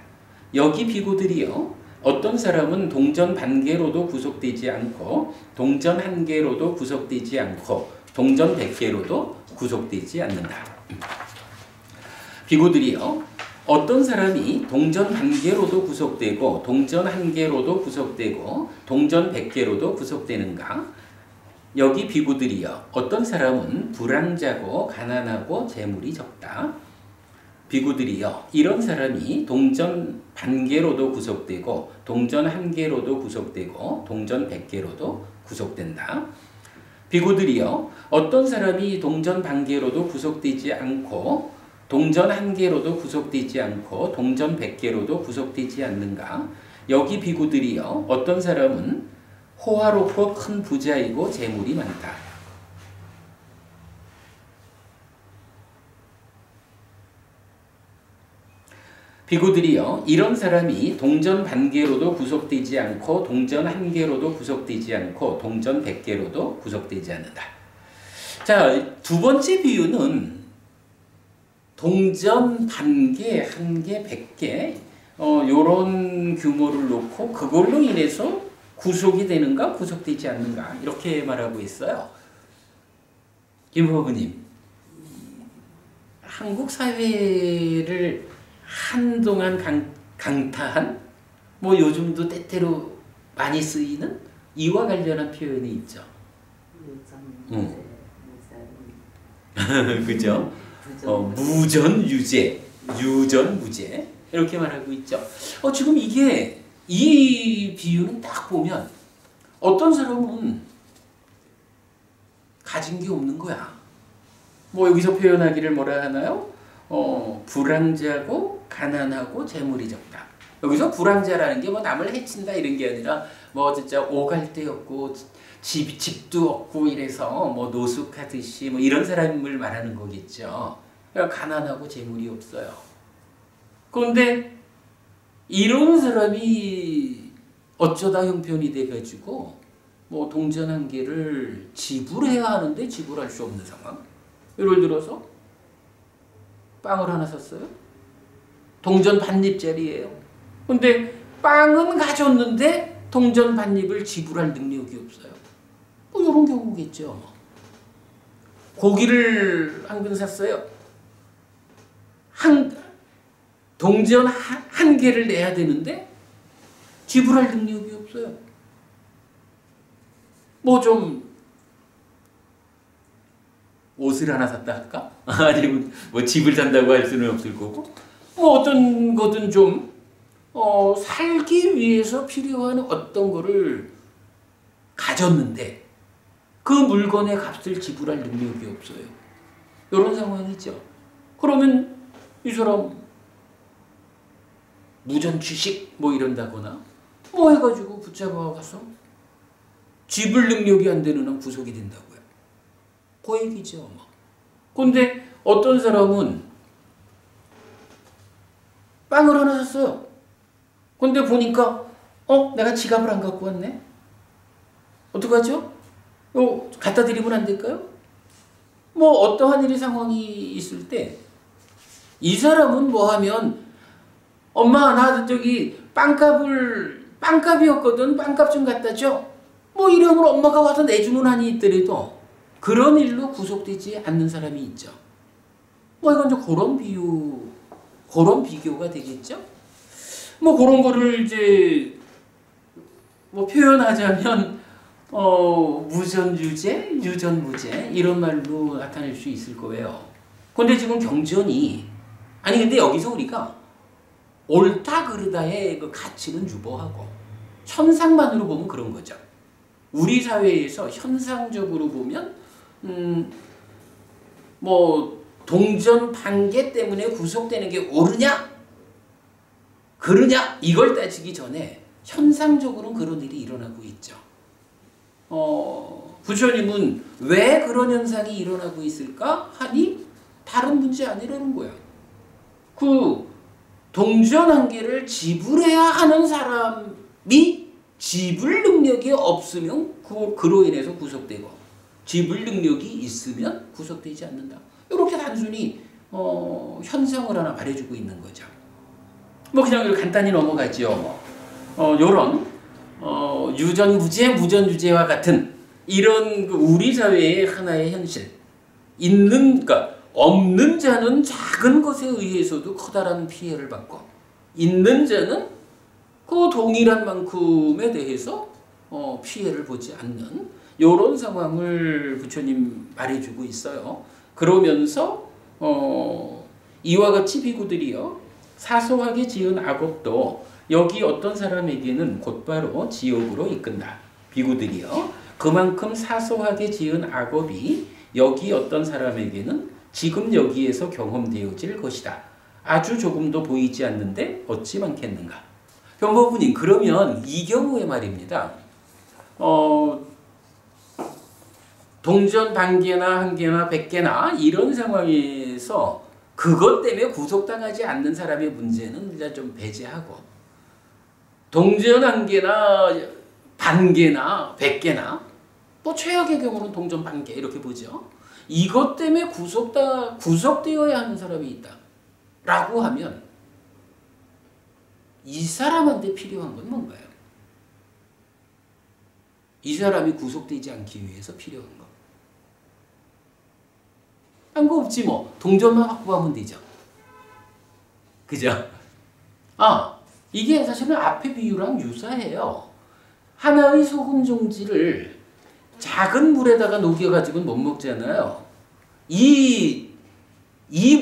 여기 비구들이요 어떤 사람은 동전 반개로도 구속되지 않고 동전 한 개로도 구속되지 않고 동전 100개로도 구속되지 않는다. 비구들이요. 어떤 사람이 동전 반개로도 구속되고 동전 한 개로도 구속되고 동전 100개로도 구속되는가? 여기 비구들이요. 어떤 사람은 불황자고 가난하고 재물이 적다. 비구들이요. 이런 사람이 동전 반개로도 구속되고 동전 한 개로도 구속되고 동전 100개로도 구속된다. 비구들이요. 어떤 사람이 동전 반개로도 구속되지 않고 동전 한 개로도 구속되지 않고 동전 100개로도 구속되지 않는가? 여기 비구들이요. 어떤 사람은 호화롭고 큰 부자이고 재물이 많다. 비구들이요. 이런 사람이 동전 반개로도 구속되지 않고 동전 한 개로도 구속되지 않고 동전 100개로도 구속되지 않는다. 자, 두 번째 비유는 동전 반개, 한 개, 100개 요런 규모를 놓고 그걸로 인해서 구속이 되는가 구속되지 않는가 이렇게 말하고 있어요. 김호부님, 한국 사회를 한동안 강타한 뭐 요즘도 때때로 많이 쓰이는 이와 관련한 표현이 있죠. 그죠? 무전유죄, 유전무죄 이렇게 말하고 있죠. 지금 이게 이 비유는 딱 보면 어떤 사람은 가진 게 없는 거야. 뭐 여기서 표현하기를 뭐라 하나요? 불황자고 가난하고 재물이 적다. 여기서 불황자라는 게 뭐 남을 해친다 이런 게 아니라 뭐 진짜 오갈 데 없고 집도 없고 이래서 뭐 노숙하듯이 뭐 이런 사람을 말하는 거겠죠. 그러니까 가난하고 재물이 없어요. 그런데 이런 사람이 어쩌다 형편이 돼가지고 뭐 동전 한 개를 지불해야 하는데 지불할 수 없는 상황. 예를 들어서 빵을 하나 샀어요. 동전 반입짜리예요. 근데 빵은 가졌는데 동전 반입을 지불할 능력이 없어요. 뭐 이런 경우겠죠. 고기를 한 근 샀어요. 동전 한 개를 내야 되는데 지불할 능력이 없어요. 뭐 좀 옷을 하나 샀다 할까? 아니면 뭐 집을 산다고 할 수는 없을 거고 뭐 어떤 거든 좀 살기 위해서 필요한 어떤 거를 가졌는데 그 물건의 값을 지불할 능력이 없어요. 이런 상황이죠. 그러면 이 사람 무전취식 뭐 이런다거나 뭐 해가지고 붙잡아 가서 지불 능력이 안 되는 한 구속이 된다고요. 그 얘기죠. 그런데 어떤 사람은 빵을 하나 샀어요. 근데 보니까 내가 지갑을 안 갖고 왔네. 어떡하죠? 갖다 드리면 안 될까요? 뭐 어떠한 일이 상황이 있을 때 이 사람은 뭐 하면 엄마 나 저기 빵값이었거든. 빵값 좀 갖다 줘. 뭐 이러면 엄마가 와서 내주는 한이 있더라도 그런 일로 구속되지 않는 사람이 있죠. 뭐 이건 이제 그런 비교가 되겠죠. 뭐 그런 거를 이제 뭐 표현하자면 무전유죄, 유전무죄 이런 말로 나타낼 수 있을 거예요. 근데 지금 경전이 근데 여기서 우리가 옳다 그르다의 그 가치는 유보하고 현상만으로 보면 그런 거죠. 우리 사회에서 현상적으로 보면 뭐 동전 반개 때문에 구속되는 게 옳으냐 그러냐 이걸 따지기 전에 현상적으로는 그런 일이 일어나고 있죠. 부처님은 왜 그런 현상이 일어나고 있을까 하니 다른 문제 아니라는 거야. 그 동전 한 개를 지불해야 하는 사람이 지불 능력이 없으면 그로 인해서 구속되고 지불 능력이 있으면 구속되지 않는다. 이렇게 단순히 현상을 하나 말해주고 있는 거죠. 뭐 그냥 간단히 넘어가죠. 요런 유전무죄, 무전유죄와 같은 이런 우리 사회의 하나의 현실. 그러니까 없는 자는 작은 것에 의해서도 커다란 피해를 받고, 있는 자는 그 동일한 만큼에 대해서 피해를 보지 않는 이런 상황을 부처님 말해주고 있어요. 그러면서 이와 같이 비구들이요, 사소하게 지은 악업도 여기 어떤 사람에게는 곧바로 지옥으로 이끈다. 비구들이요, 그만큼 사소하게 지은 악업이 여기 어떤 사람에게는 지금 여기에서 경험되어질 것이다. 아주 조금도 보이지 않는데 어찌 많겠는가. 변호부님, 그러면 이 경우에 말입니다. 동전 반개나 한 개나 100개나 이런 상황에서 그것 때문에 구속당하지 않는 사람의 문제는 일단 좀 배제하고, 동전 한 개나 반개나 100개나 뭐 최악의 경우는 동전 반개 이렇게 보죠. 이것 때문에 구속되어야 하는 사람이 있다 라고 하면 이 사람한테 필요한 건 뭔가요? 이 사람이 구속되지 않기 위해서 필요한 거. 딴 거 없지 뭐. 동전만 확보하면 되죠. 그죠? 이게 사실은 앞의 비유랑 유사해요. 하나의 소금 종지를 작은 물에다가 녹여가지고는 못 먹잖아요. 이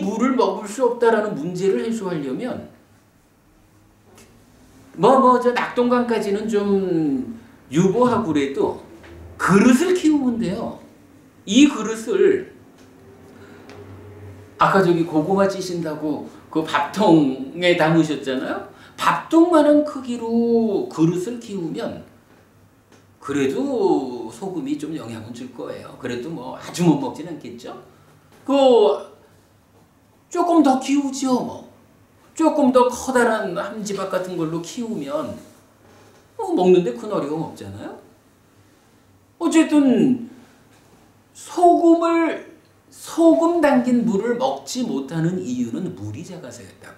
물을 먹을 수 없다라는 문제를 해소하려면 저 낙동강까지는 좀 유보하고라도 그릇을 키우면 돼요. 이 그릇을 아까 저기 고구마 찌신다고 그 밥통에 담으셨잖아요. 밥통만한 크기로 그릇을 키우면 그래도 소금이 좀 영향을 줄 거예요. 그래도 뭐 아주 못 먹진 않겠죠. 조금 더 키우죠. 뭐 조금 더 커다란 함지박 같은 걸로 키우면 먹는데 큰 어려움 없잖아요. 어쨌든 소금 담긴 물을 먹지 못하는 이유는 물이 작아서였다고.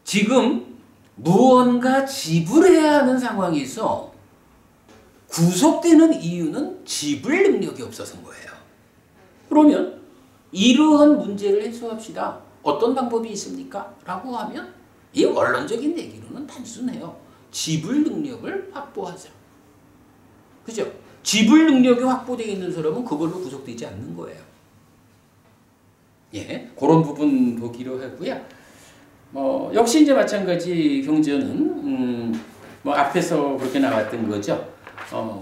지금 무언가 지불해야 하는 상황에서 구속되는 이유는 지불 능력이 없어서인 거예요. 그러면 이러한 문제를 해소합시다. 어떤 방법이 있습니까? 라고 하면 이 원론적인 얘기로는 단순해요. 지불 능력을 확보하자. 그죠? 지불 능력이 확보되어 있는 사람은 그걸로 구속되지 않는 거예요. 예, 그런 부분 보기로 하고요. 역시 이제 마찬가지 경전은 앞에서 그렇게 나왔던 거죠.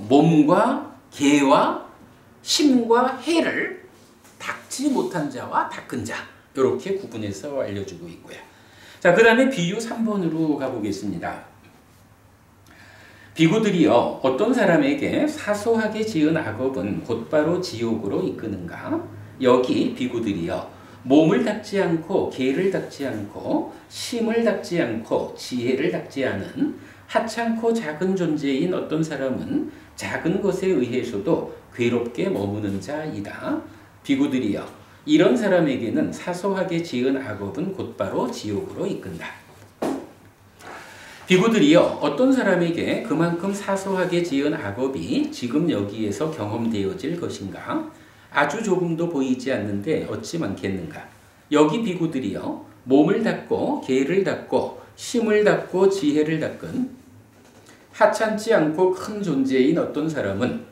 몸과 개와 심과 해를 닦지 못한 자와 닦은 자, 이렇게 구분해서 알려주고 있고요. 자, 그 다음에 비유 3번으로 가보겠습니다. 비구들이여, 어떤 사람에게 사소하게 지은 악업은 곧바로 지옥으로 이끄는가? 여기 비구들이여, 몸을 닦지 않고 개를 닦지 않고 심을 닦지 않고 지혜를 닦지 않은 하찮고 작은 존재인 어떤 사람은 작은 것에 의해서도 괴롭게 머무는 자이다. 비구들이여, 이런 사람에게는 사소하게 지은 악업은 곧바로 지옥으로 이끈다. 비구들이여, 어떤 사람에게 그만큼 사소하게 지은 악업이 지금 여기에서 경험되어질 것인가? 아주 조금도 보이지 않는데 어찌 많겠는가? 여기 비구들이여, 몸을 닦고 개를 닦고 심을 닦고 지혜를 닦은 하찮지 않고 큰 존재인 어떤 사람은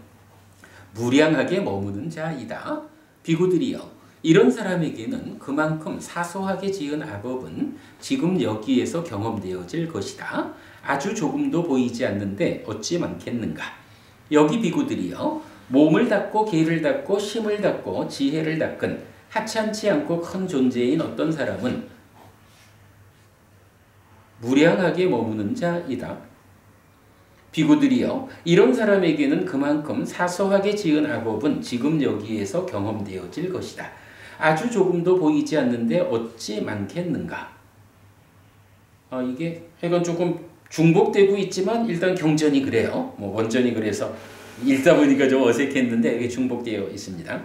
무량하게 머무는 자이다. 비구들이여, 이런 사람에게는 그만큼 사소하게 지은 악업은 지금 여기에서 경험되어질 것이다. 아주 조금도 보이지 않는데 어찌 많겠는가? 여기 비구들이여, 몸을 닦고 개를 닦고 심을 닦고 지혜를 닦은 하찮지 않고 큰 존재인 어떤 사람은 무량하게 머무는 자이다. 비구들이여, 이런 사람에게는 그만큼 사소하게 지은 악업은 지금 여기에서 경험되어질 것이다. 아주 조금도 보이지 않는데 어찌 많겠는가? 이게 이건 조금 중복되고 있지만 일단 경전이 그래요. 원전이 그래서 읽다 보니까 좀 어색했는데 이게 중복되어 있습니다.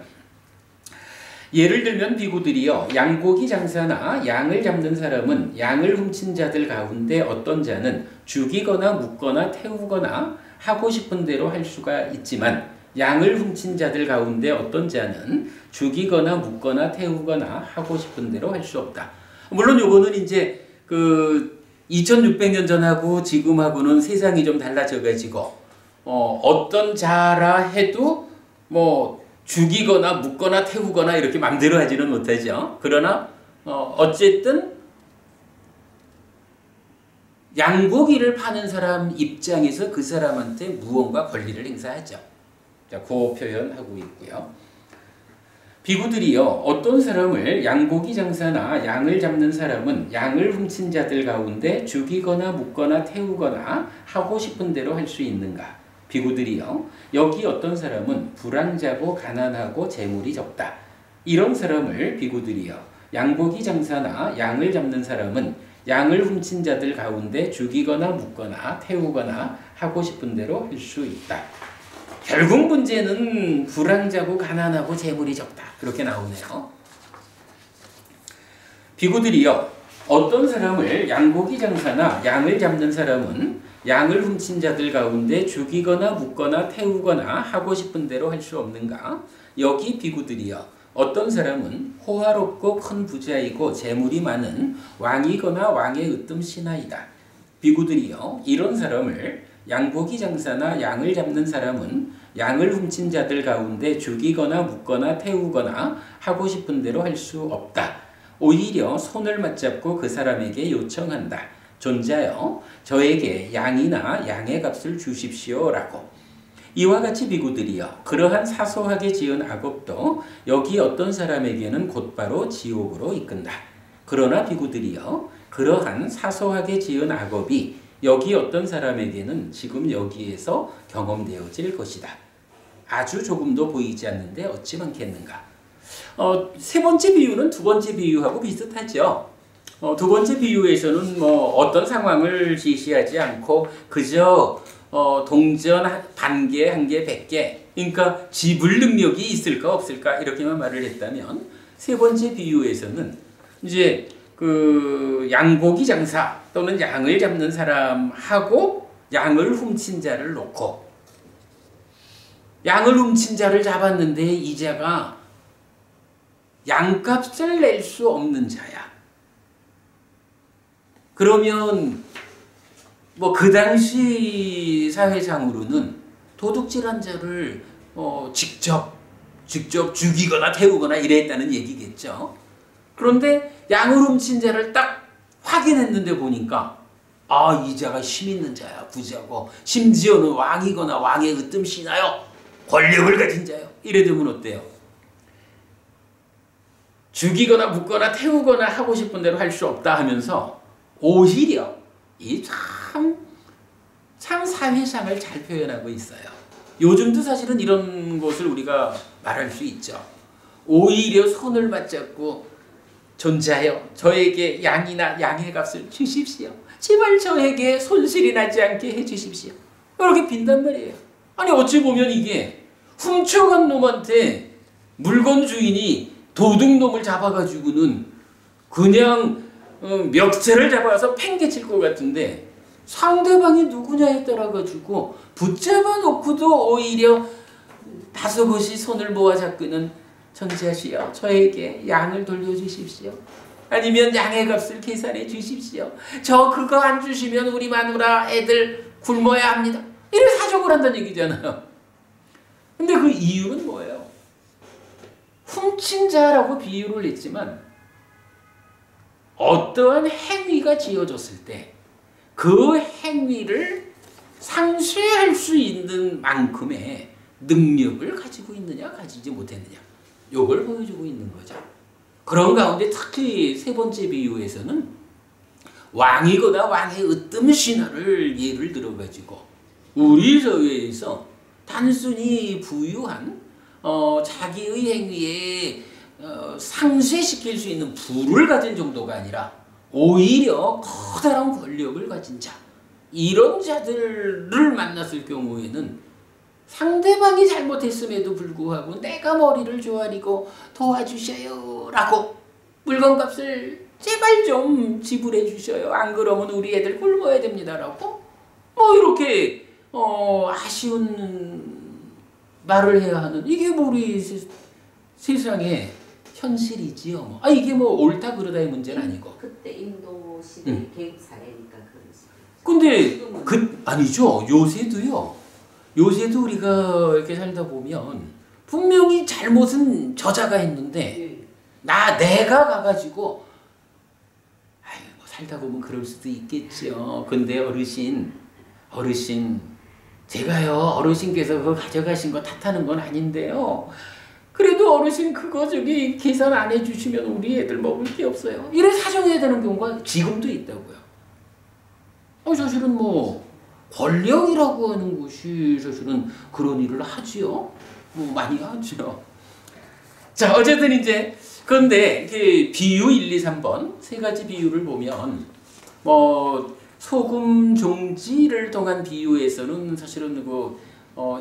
예를 들면 비구들이요, 양고기 장사나 양을 잡는 사람은 양을 훔친 자들 가운데 어떤 자는 죽이거나 묻거나 태우거나 하고 싶은 대로 할 수가 있지만, 양을 훔친 자들 가운데 어떤 자는 죽이거나 묻거나 태우거나 하고 싶은 대로 할 수 없다. 물론 요거는 이제 2600년 전하고 지금하고는 세상이 좀 달라져 가지고 어떤 자라 해도 뭐 죽이거나 묻거나 태우거나 이렇게 맘대로 하지는 못하죠. 그러나 어쨌든 양고기를 파는 사람 입장에서 그 사람한테 무언가 권리를 행사하죠. 자, 그 표현하고 있고요. 비구들이요, 어떤 사람을 양고기 장사나 양을 잡는 사람은 양을 훔친 자들 가운데 죽이거나 묻거나 태우거나 하고 싶은 대로 할 수 있는가? 비구들이요, 여기 어떤 사람은 불황자고 가난하고 재물이 적다. 이런 사람을 비구들이요, 양고기 장사나 양을 잡는 사람은 양을 훔친 자들 가운데 죽이거나 묻거나 태우거나 하고 싶은 대로 할 수 있다. 결국 문제는 불황자고 가난하고 재물이 적다. 그렇게 나오네요. 비구들이요, 어떤 사람을 양고기 장사나 양을 잡는 사람은 양을 훔친 자들 가운데 죽이거나 묻거나 태우거나 하고 싶은 대로 할 수 없는가? 여기 비구들이요, 어떤 사람은 호화롭고 큰 부자이고 재물이 많은 왕이거나 왕의 으뜸 신하이다. 비구들이요, 이런 사람을 양고기 장사나 양을 잡는 사람은 양을 훔친 자들 가운데 죽이거나 묻거나 태우거나 하고 싶은 대로 할 수 없다. 오히려 손을 맞잡고 그 사람에게 요청한다. 존자여, 저에게 양이나 양의 값을 주십시오라고. 이와 같이 비구들이여, 그러한 사소하게 지은 악업도 여기 어떤 사람에게는 곧바로 지옥으로 이끈다. 그러나 비구들이여, 그러한 사소하게 지은 악업이 여기 어떤 사람에게는 지금 여기에서 경험되어질 것이다. 아주 조금도 보이지 않는데 어찌 많겠는가. 세 번째 비유는 두 번째 비유하고 비슷하죠. 두 번째 비유에서는 어떤 상황을 제시하지 않고 그저 동전 반개, 한개, 100개, 그러니까 지불 능력이 있을까 없을까 이렇게만 말을 했다면, 세 번째 비유에서는 이제 양고기 장사 또는 양을 잡는 사람하고 양을 훔친 자를 놓고, 양을 훔친 자를 잡았는데 이 자가 양값을 낼 수 없는 자야. 그러면 그 당시 사회상으로는 도둑질한 자를 직접 죽이거나 태우거나 이랬다는 얘기겠죠. 그런데 양을 훔친 자를 딱 확인했는데 보니까 이 자가 힘 있는 자야, 부자고, 심지어는 왕이거나 왕의 으뜸신하여 권력을 가진 자요. 이래 되면 어때요? 죽이거나 묻거나 태우거나 하고 싶은 대로 할 수 없다 하면서 오히려 이 참 사회상을 잘 표현하고 있어요. 요즘도 사실은 이런 것을 우리가 말할 수 있죠. 오히려 손을 맞잡고 존자여, 저에게 양이나 양의 값을 주십시오. 제발 저에게 손실이 나지 않게 해주십시오. 이렇게 빈단 말이에요. 아니 어찌 보면 이게 훔쳐간 놈한테 물건 주인이 도둑놈을 잡아가지고는 그냥 멱살을 잡아서 팽개칠 것 같은데, 상대방이 누구냐에 따라 가지고 붙잡아 놓고도 오히려 다소곳이 손을 모아 잡고는 존자시여, 저에게 양을 돌려주십시오. 아니면 양의 값을 계산해 주십시오. 저 그거 안 주시면 우리 마누라 애들 굶어야 합니다. 이런 사정을 한다는 얘기잖아요. 근데 그 이유는 뭐예요? 훔친 자라고 비유를 했지만 어떠한 행위가 지어졌을 때 그 행위를 상쇄할 수 있는 만큼의 능력을 가지고 있느냐 가지지 못했느냐, 이걸 보여주고 있는 거죠. 그런 가운데 특히 세 번째 비유에서는 왕이거나 왕의 으뜸 신하를 예를 들어가지고 우리 사회에서 단순히 부유한 자기의 행위에 상쇄시킬 수 있는 부를 가진 정도가 아니라 오히려 커다란 권력을 가진 자, 이런 자들을 만났을 경우에는 상대방이 잘못했음에도 불구하고 내가 머리를 조아리고 도와주셔요 라고 물건값을 제발 좀 지불해 주셔요. 안 그러면 우리 애들 굶어야 됩니다 라고 뭐 이렇게 아쉬운 말을 해야 하는 이게 뭐 우리 세상의 현실이지요. 뭐. 이게 뭐 옳다 그러다의 문제는 아니고. 그때 인도 시대 계급 사회니까 그러지. 근데 아니죠. 요새도요. 요새도 우리가 이렇게 살다 보면 분명히 잘못은 저자가 했는데 내가 가가지고 뭐 살다 보면 그럴 수도 있겠죠. 근데 어르신 제가요 어르신께서 그거 가져가신 거 탓하는 건 아닌데요. 그래도 어르신 그거 저기 계산 안 해주시면 우리 애들 먹을 게 없어요. 이래 사정해야 되는 경우가 지금도 있다고요. 사실은 뭐 권력이라고 하는 것이 사실은 그런 일을 하지요. 뭐 많이 하죠. 자 어쨌든 이제 그런데 비유 1, 2, 3번 세 가지 비유를 보면 뭐 소금 종지를 통한 비유에서는 사실은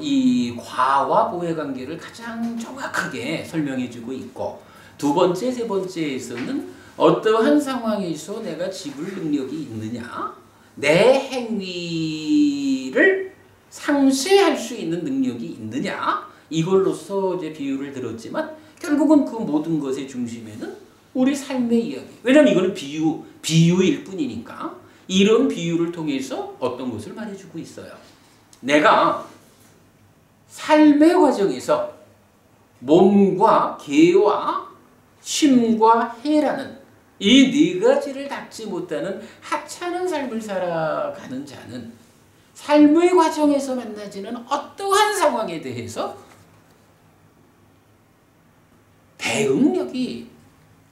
이 과와 보의 관계를 가장 정확하게 설명해주고 있고 두 번째, 세 번째에서는 어떠한 상황에서 내가 지불 능력이 있느냐 내 행위를 상쇄할 수 있는 능력이 있느냐 이걸로서 이제 비유를 들었지만 결국은 그 모든 것의 중심에는 우리 삶의 이야기. 왜냐하면 이거는 비유일 뿐이니까 이런 비유를 통해서 어떤 것을 말해주고 있어요. 내가 삶의 과정에서 몸과 개와 쉼과 해라는 이 네 가지를 닦지 못하는 하찮은 삶을 살아가는 자는 삶의 과정에서 만나지는 어떠한 상황에 대해서 대응력이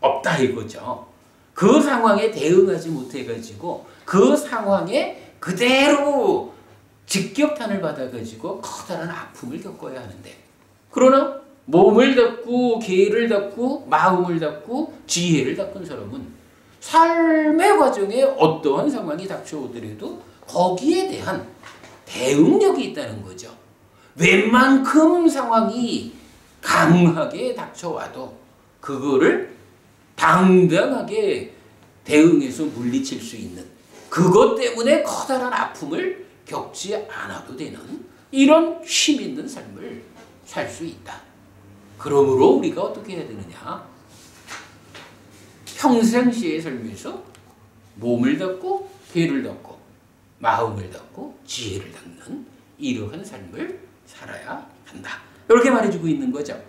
없다 이거죠. 그 상황에 대응하지 못해가지고 그 상황에 그대로 직격탄을 받아가지고 커다란 아픔을 겪어야 하는데 그러나 몸을 닦고 개를 닦고 마음을 닦고 지혜를 닦은 사람은 삶의 과정에 어떠한 상황이 닥쳐오더라도 거기에 대한 대응력이 있다는 거죠. 웬만큼 상황이 강하게 닥쳐와도 그거를 당당하게 대응해서 물리칠 수 있는 그것 때문에 커다란 아픔을 겪지 않아도 되는 이런 힘 있는 삶을 살 수 있다. 그러므로 우리가 어떻게 해야 되느냐? 평상시의 삶에서 몸을 닦고 개를 닦고 마음을 닦고 지혜를 닦는 이러한 삶을 살아야 한다. 이렇게 말해주고 있는 거죠.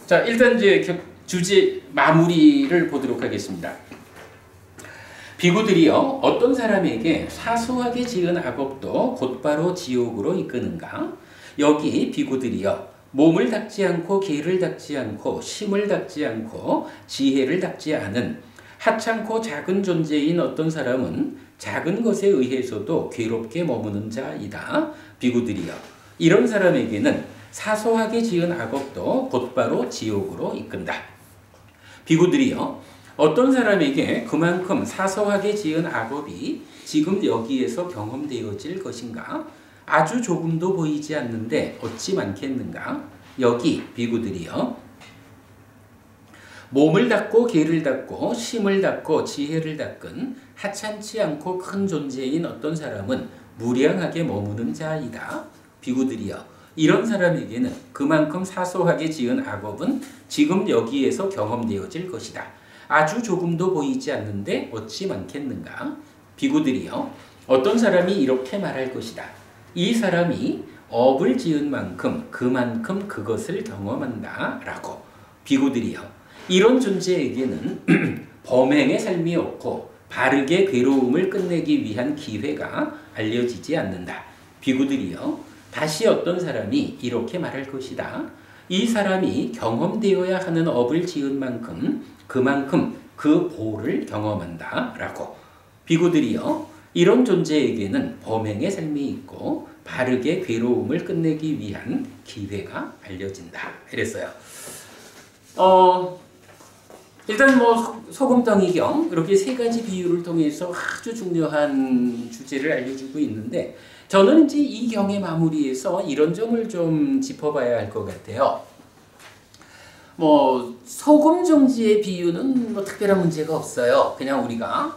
자, 일단 이제 주제 마무리를 보도록 하겠습니다. 비구들이요 어떤 사람에게 사소하게 지은 악업도 곧바로 지옥으로 이끄는가? 여기 비구들이요 몸을 닦지 않고 개를 닦지 않고 심을 닦지 않고 지혜를 닦지 않은 하찮고 작은 존재인 어떤 사람은 작은 것에 의해서도 괴롭게 머무는 자이다. 비구들이요 이런 사람에게는 사소하게 지은 악업도 곧바로 지옥으로 이끈다. 비구들이요 어떤 사람에게 그만큼 사소하게 지은 악업이 지금 여기에서 경험되어질 것인가? 아주 조금도 보이지 않는데 어찌 많겠는가? 여기 비구들이요 몸을 닦고 개를 닦고 심을 닦고 지혜를 닦은 하찮지 않고 큰 존재인 어떤 사람은 무량하게 머무는 자이다. 비구들이요 이런 사람에게는 그만큼 사소하게 지은 악업은 지금 여기에서 경험되어질 것이다. 아주 조금도 보이지 않는데 어찌 많겠는가? 비구들이요 어떤 사람이 이렇게 말할 것이다. 이 사람이 업을 지은 만큼 그만큼 그것을 경험한다 라고. 비구들이요 이런 존재에게는 범행의 삶이 없고 바르게 괴로움을 끝내기 위한 기회가 알려지지 않는다. 비구들이요 다시 어떤 사람이 이렇게 말할 것이다. 이 사람이 경험되어야 하는 업을 지은 만큼 그만큼 그 보를 경험한다 라고. 비구들이요 이런 존재에게는 범행의 삶이 있고 바르게 괴로움을 끝내기 위한 기회가 알려진다 이랬어요. 일단 뭐 소금덩이경 이렇게 세 가지 비유를 통해서 아주 중요한 주제를 알려주고 있는데 저는 이제 이 경의 마무리에서 이런 점을 좀 짚어봐야 할 것 같아요. 뭐 소금 정지의 비유는 뭐 특별한 문제가 없어요. 그냥 우리가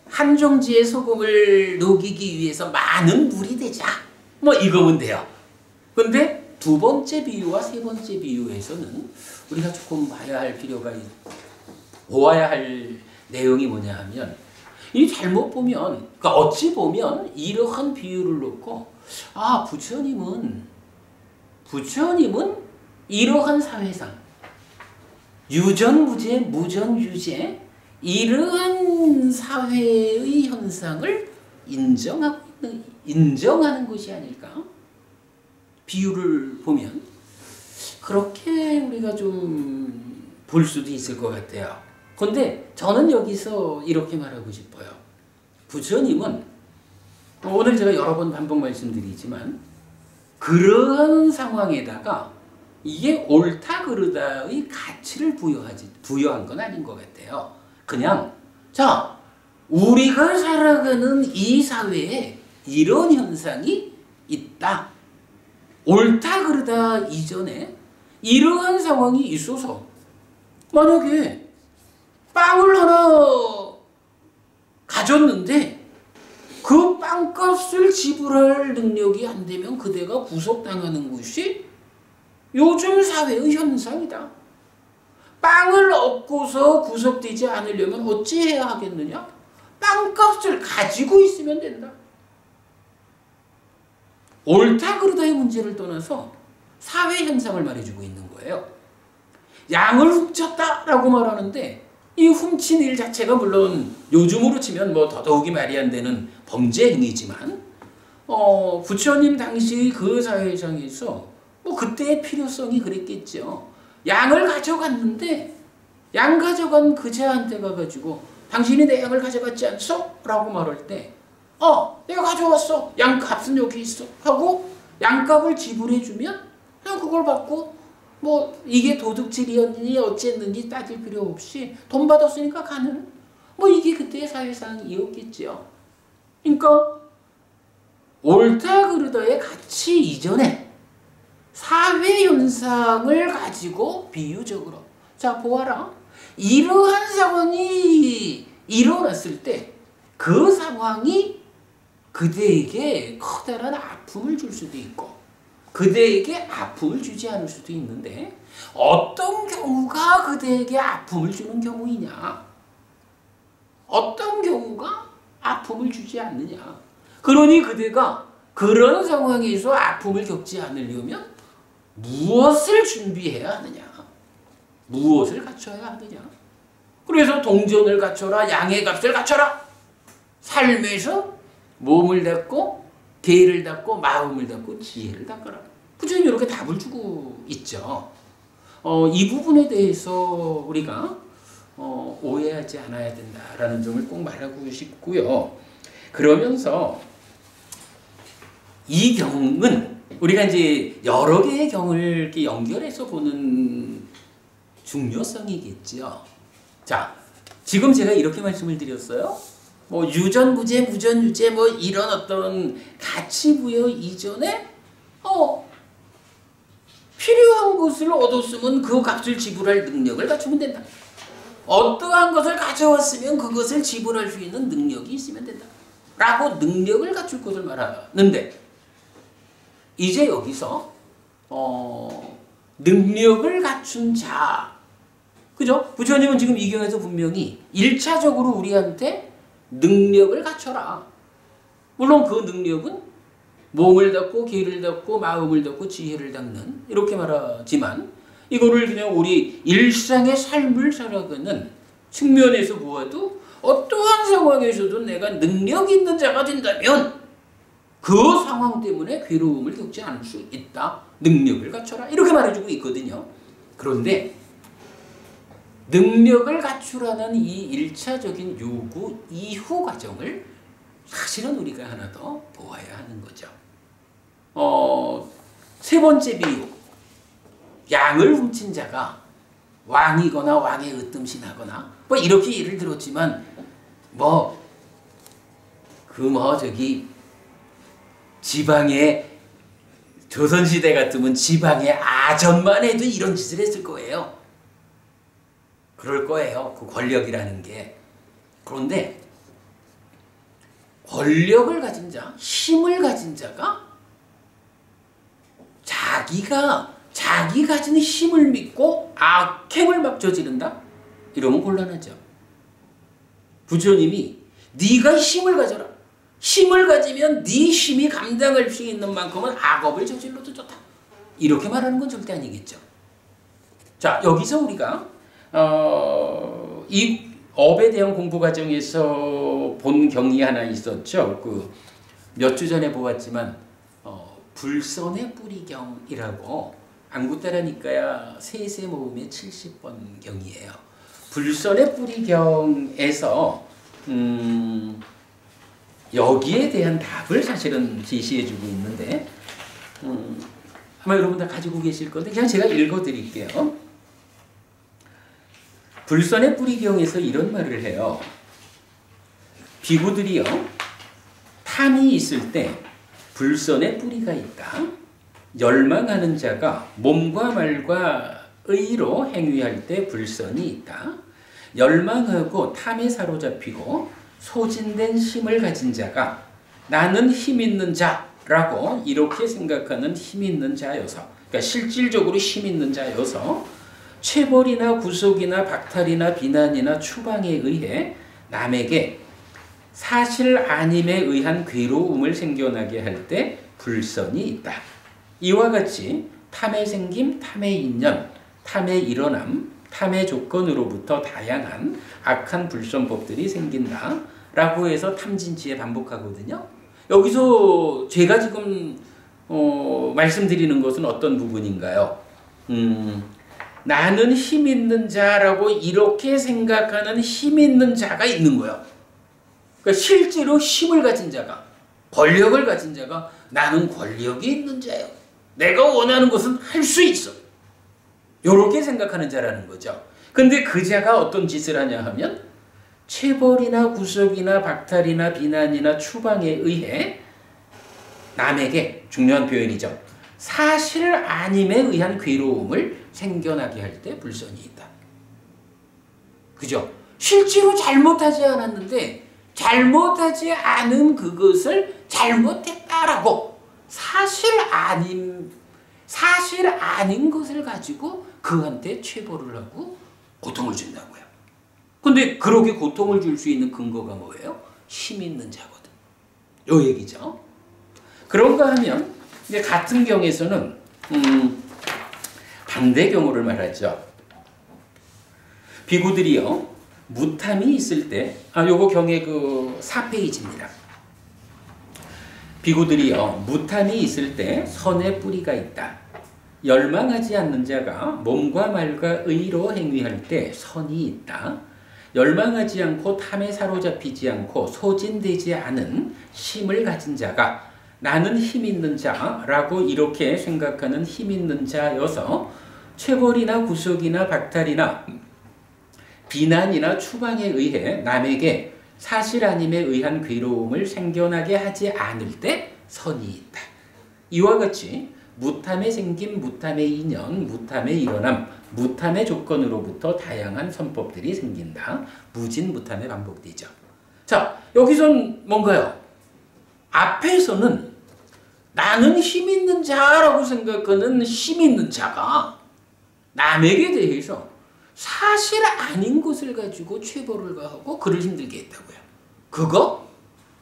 한 정지의 소금을 녹이기 위해서 많은 물이 되자 뭐 이거면 돼요. 근데 두 번째 비유와 세 번째 비유에서는 우리가 조금 보아야 할 내용이 뭐냐 하면 이 잘못 보면 그러니까 어찌 보면 이러한 비유를 놓고 부처님은 이러한 사회상 유전무죄 무전유죄 이러한 사회의 현상을 인정하는 것이 아닐까? 비유를 보면 그렇게 우리가 좀 볼 수도 있을 것 같아요. 그런데 저는 여기서 이렇게 말하고 싶어요. 부처님은 오늘 제가 여러 번 반복 말씀드리지만 그러한 상황에다가 이게 옳다 그르다의 가치를 부여한 건 아닌 것 같아요. 그냥 자 우리가 살아가는 이 사회에 이런 현상이 있다. 옳다 그르다 이전에 이러한 상황이 있어서 만약에 빵을 하나 가졌는데 그 빵값을 지불할 능력이 안 되면 그대가 구속당하는 것이 요즘 사회의 현상이다. 빵을 얻고서 구속되지 않으려면 어찌해야 하겠느냐? 빵값을 가지고 있으면 된다. 옳다 그르다의 문제를 떠나서 사회 현상을 말해주고 있는 거예요. 양을 훔쳤다라고 말하는데 이 훔친 일 자체가 물론 요즘으로 치면 뭐 더더욱이 말이 안 되는 범죄 행위지만 부처님 당시 그 사회상에서 뭐 그때의 필요성이 그랬겠죠. 양을 가져갔는데 양 가져간 그자한테 가가지고 당신이 내 양을 가져갔지 않소? 라고 말할 때 내가 가져왔어. 양값은 여기 있어. 하고 양값을 지불해주면 그냥 그걸 받고 뭐 이게 도둑질이었니 어쨌는지 따질 필요 없이 돈 받았으니까 가는 뭐 이게 그때의 사회상이었겠죠. 그러니까 옳다 그르다의 가치 이전에 사회 현상을 가지고 비유적으로 자 보아라. 이러한 상황이 일어났을 때 그 상황이 그대에게 커다란 아픔을 줄 수도 있고 그대에게 아픔을 주지 않을 수도 있는데 어떤 경우가 그대에게 아픔을 주는 경우이냐? 어떤 경우가 아픔을 주지 않느냐? 그러니 그대가 그런 상황에서 아픔을 겪지 않으려면 무엇을 준비해야 하느냐? 무엇을 갖춰야 하느냐? 그래서 동전을 갖춰라, 양의 값을 갖춰라. 삶에서 몸을 닫고 계를 닫고 마음을 닫고 지혜를 닫거라. 부처님이 이렇게 답을 주고 있죠. 이 부분에 대해서 우리가 오해하지 않아야 된다라는 점을 꼭 말하고 싶고요. 그러면서 이 경은 우리가 이제 여러 개의 경을 이렇게 연결해서 보는 중요성이겠죠. 자, 지금 제가 이렇게 말씀을 드렸어요. 뭐 유전무죄, 무전유죄 뭐 이런 어떤 가치 부여 이전에 필요한 것을 얻었으면 그 값을 지불할 능력을 갖추면 된다. 어떠한 것을 가져왔으면 그것을 지불할 수 있는 능력이 있으면 된다. 라고 능력을 갖출 것을 말하는데 이제 여기서 능력을 갖춘 자 그죠? 부처님은 지금 이 경에서 분명히 1차적으로 우리한테 능력을 갖춰라. 물론 그 능력은 몸을 닫고 귀를 닫고 마음을 닫고 지혜를 닫는 이렇게 말하지만 이거를 그냥 우리 일상의 삶을 살아가는 측면에서 보아도 어떠한 상황에서도 내가 능력 있는 자가 된다면 그 상황 때문에 괴로움을 겪지 않을 수 있다. 능력을 갖춰라. 이렇게 말해주고 있거든요. 그런데 능력을 갖추라는 이 1차적인 요구 이후 과정을 사실은 우리가 하나 더 보아야 하는 거죠. 세 번째 비유. 양을 훔친 자가 왕이거나 왕의 으뜸신하거나 뭐 이렇게 예를 들었지만 저기 지방의 조선시대 같으면 지방의 아전만 해도 이런 짓을 했을 거예요. 그럴 거예요. 그 권력이라는 게. 그런데 권력을 가진 자, 힘을 가진 자가 자기 가진 힘을 믿고 악행을 막 저지른다? 이러면 곤란하죠. 부처님이 네가 힘을 가져라. 힘을 가지면 네 힘이 감당할 수 있는 만큼은 악업을 저질러도 좋다. 이렇게 말하는 건 절대 아니겠죠. 자, 여기서 우리가 이 업에 대한 공부 과정에서 본 경이 하나 있었죠. 몇 주 전에 보았지만 불선의 뿌리경이라고 안구따라니까야 세세 모음의 70번 경이에요. 불선의 뿌리경에서 여기에 대한 답을 사실은 제시해주고 있는데 아마 여러분 다 가지고 계실 건데 그냥 제가 읽어드릴게요. 불선의 뿌리경에서 이런 말을 해요. 비구들이요, 탐이 있을 때 불선의 뿌리가 있다. 열망하는 자가 몸과 말과 의로 행위할 때 불선이 있다. 열망하고 탐에 사로잡히고 소진된 힘을 가진 자가 나는 힘 있는 자라고 이렇게 생각하는 힘 있는 자여서, 그러니까 실질적으로 힘 있는 자여서 체벌이나 구속이나 박탈이나 비난이나 추방에 의해 남에게 사실 아님에 의한 괴로움을 생겨나게 할 때 불선이 있다. 이와 같이 탐의 생김, 탐의 인연, 탐의 일어남, 탐의 조건으로부터 다양한 악한 불선법들이 생긴다 라고 해서 탐진치에 반복하거든요. 여기서 제가 지금 말씀드리는 것은 어떤 부분인가요? 나는 힘 있는 자라고 이렇게 생각하는 힘 있는 자가 있는 거예요. 그러니까 실제로 힘을 가진 자가, 권력을 가진 자가 나는 권력이 있는 자예요. 내가 원하는 것은 할 수 있어. 이렇게 생각하는 자라는 거죠. 근데 그 자가 어떤 짓을 하냐 하면 체벌이나 구속이나 박탈이나 비난이나 추방에 의해 남에게, 중요한 표현이죠, 사실 아님에 의한 괴로움을 생겨나게 할 때 불선이 있다. 그죠? 실제로 잘못하지 않았는데 잘못하지 않은 그것을 잘못했다라고 사실 아닌 것을 가지고 그한테 체벌을 하고 고통을 준다고요. 근데 그렇게 고통을 줄 수 있는 근거가 뭐예요? 힘 있는 자거든. 요 얘기죠. 그런가 하면 이제 같은 경에서는 반대 경우를 말하죠. 비구들이요, 무탐이 있을 때, 요거 경의 4페이지입니다. 비구들이요, 무탐이 있을 때 선의 뿌리가 있다. 열망하지 않는 자가 몸과 말과 의로 행위할 때 선이 있다. 열망하지 않고 탐에 사로잡히지 않고 소진되지 않은 힘을 가진 자가 나는 힘 있는 자라고 이렇게 생각하는 힘 있는 자여서 체벌이나 구속이나 박탈이나 비난이나 추방에 의해 남에게 사실 아님에 의한 괴로움을 생겨나게 하지 않을 때 선이 있다. 이와 같이 무탐의 생김, 무탐의 인연, 무탐의 일어남, 무탐의 조건으로부터 다양한 선법들이 생긴다. 무진무탐의 반복되죠. 자, 여기선 뭔가요? 앞에서는 나는 힘 있는 자라고 생각하는 힘 있는 자가 남에게 대해서 사실 아닌 것을 가지고 체벌을 가하고 그를 힘들게 했다고요. 그거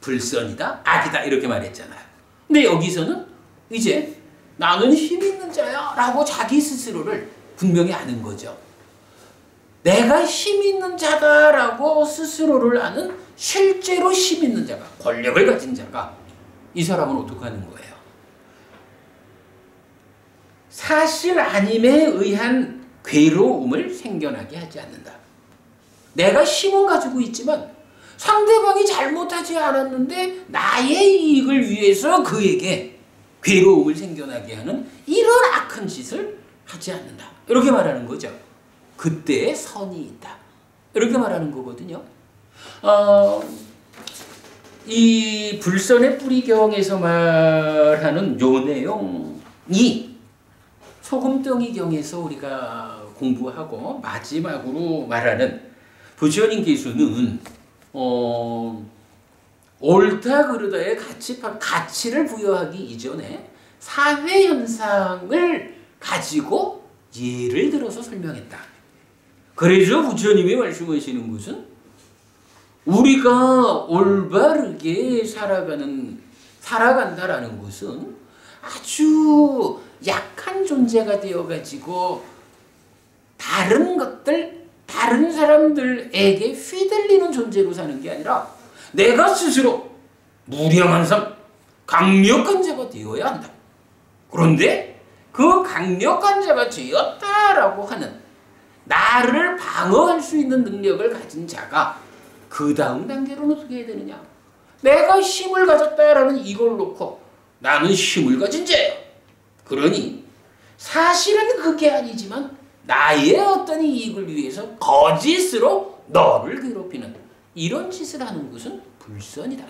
불선이다, 악이다 이렇게 말했잖아요. 근데 여기서는 이제 나는 힘 있는 자야 라고 자기 스스로를 분명히 아는 거죠. 내가 힘 있는 자다라고 스스로를 아는 실제로 힘 있는 자가, 권력을 가진 자가 이 사람은 어떻게 하는 거예요? 사실 아님에 의한 괴로움을 생겨나게 하지 않는다. 내가 힘은 가지고 있지만 상대방이 잘못하지 않았는데 나의 이익을 위해서 그에게 괴로움을 생겨나게 하는 이런 악한 짓을 하지 않는다. 이렇게 말하는 거죠. 그때에 선이 있다. 이렇게 말하는 거거든요. 이 불선의 뿌리경에서 말하는 요 내용이 소금덩이경에서 우리가 공부하고 마지막으로 말하는 부처님께서는 옳다 그르다의 가치를 부여하기 이전에 사회 현상을 가지고 예를 들어서 설명했다. 그래서 부처님이 말씀하시는 것은 우리가 올바르게 살아간다라는 것은 아주 약한 존재가 되어가지고 다른 사람들에게 휘둘리는 존재로 사는 게 아니라 내가 스스로 무량한 삶, 강력한 자가 되어야 한다. 그런데 그 강력한 자가 되었다라고 하는 나를 방어할 수 있는 능력을 가진 자가 그 다음 단계로는 어떻게 해야 되느냐? 내가 힘을 가졌다라는 이걸 놓고 나는 힘을 가진 자야. 그러니 사실은 그게 아니지만 나의 어떤 이익을 위해서 거짓으로 너를 괴롭히는 이런 짓을 하는 것은 불선이다.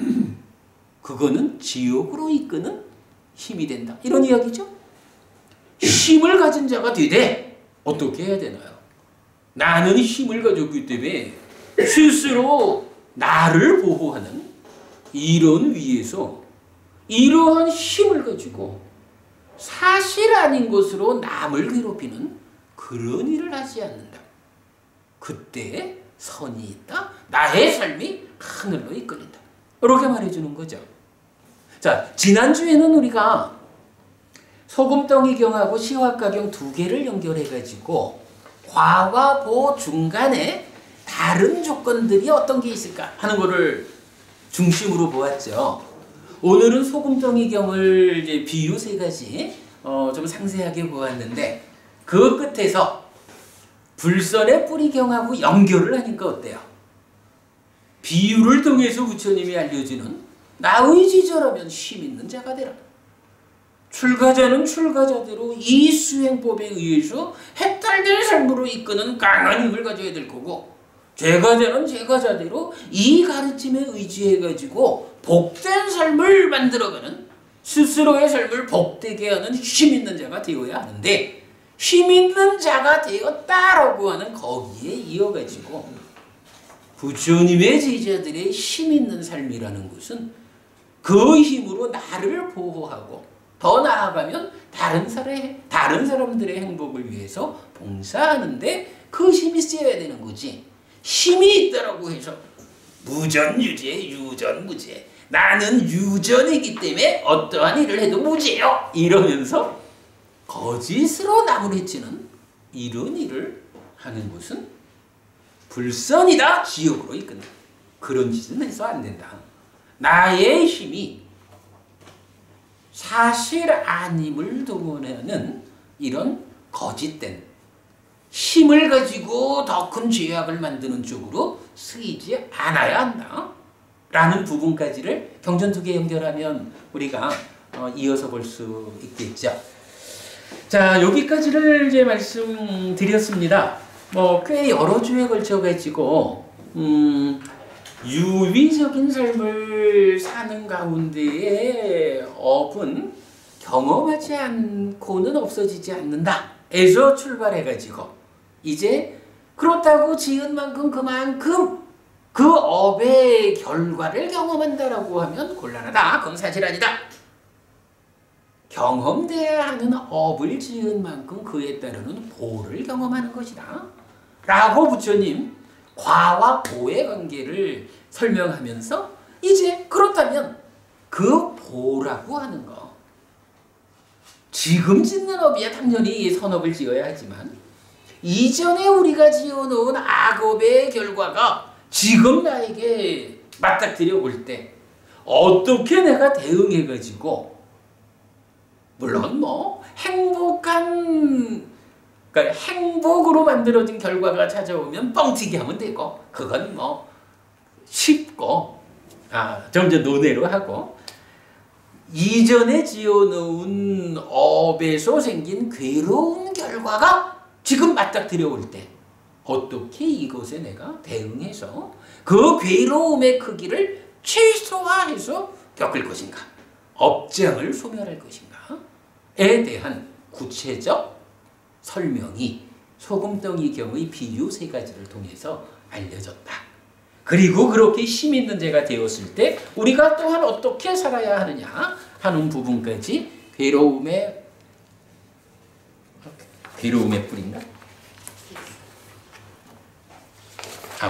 그거는 지옥으로 이끄는 힘이 된다. 이런 이야기죠. 힘을 가진 자가 되되 어떻게 해야 되나요? 나는 힘을 가졌기 때문에 스스로 나를 보호하는 이런 위에서 이러한 힘을 가지고 사실 아닌 것으로 남을 괴롭히는 그런 일을 하지 않는다. 그때 선이 있다. 나의 삶이 하늘로 이끌린다. 이렇게 말해주는 거죠. 자, 지난주에는 우리가 소금덩이경하고 시화가경 두 개를 연결해가지고 과와 보 중간에 다른 조건들이 어떤 게 있을까 하는 거를 중심으로 보았죠. 오늘은 소금덩이경을 이제 비유 세 가지 좀 상세하게 보았는데 그 끝에서 불선의 뿌리경하고 연결을 하니까 어때요? 비유를 통해서 부처님이 알려주는 나의 지절하면 힘 있는 자가 되라. 출가자는 출가자대로 이 수행법에 의해서 해탈된 삶으로 이끄는 강한 힘을 가져야 될 거고 제가자는 제가자대로 이 가르침에 의지해가지고 복된 삶을 만들어가는 스스로의 삶을 복되게 하는 힘 있는 자가 되어야 하는데 힘 있는 자가 되었다라고 하는 거기에 이어가지고 부처님의 제자들의 힘 있는 삶이라는 것은 그 힘으로 나를 보호하고 더 나아가면 다른 사람들의 행복을 위해서 봉사하는데 그 힘이 쓰여야 되는 거지. 힘이 있다라고 해서 무전유죄, 유전무죄. 나는 유전이기 때문에 어떠한 일을 해도 무죄요. 이러면서 거짓으로 남을 해치는 이런 일을 하는 것은 불선이다. 지옥으로 이끈다. 그런 짓은 해서 안 된다. 나의 힘이 사실 아님을 동원하는 이런 거짓된 힘을 가지고 더 큰 죄악을 만드는 쪽으로 쓰이지 않아야 한다. 라는 부분까지를 경전 두 개 연결하면 우리가 이어서 볼 수 있겠죠. 자, 여기까지를 이제 말씀드렸습니다. 꽤 여러 주에 걸쳐 가지고 유의적인 삶을 사는 가운데에 업은 경험하지 않고는 없어지지 않는다. 에서 출발해가지고 이제 그렇다고 지은 만큼 그만큼 그 업의 결과를 경험한다라고 하면 곤란하다. 그건 사실 아니다. 경험돼야 하는 업을 지은 만큼 그에 따르는 보를 경험하는 것이다. 라고 부처님 과와 보의 관계를 설명하면서 이제 그렇다면 그 보라고 하는 거 지금 짓는 업이야 당연히 선업을 지어야 하지만 이전에 우리가 지어놓은 악업의 결과가 지금 나에게 맞닥뜨려 올 때 어떻게 내가 대응해가지고 물론 그러니까 행복으로 만들어진 결과가 찾아오면 뻥튀기 하면 되고 그건 쉽고 점점 논외로 하고 이전에 지어놓은 업에서 생긴 괴로운 결과가 지금 맞닥뜨려 올 때 어떻게 이것에 내가 대응해서 그 괴로움의 크기를 최소화해서 겪을 것인가, 업장을 소멸할 것인가에 대한 구체적 설명이 소금덩이경의 비유 3가지를 통해서 알려졌다. 그리고 그렇게 힘 있는 자가 되었을 때 우리가 또한 어떻게 살아야 하느냐 하는 부분까지 괴로움의 뿌리인가?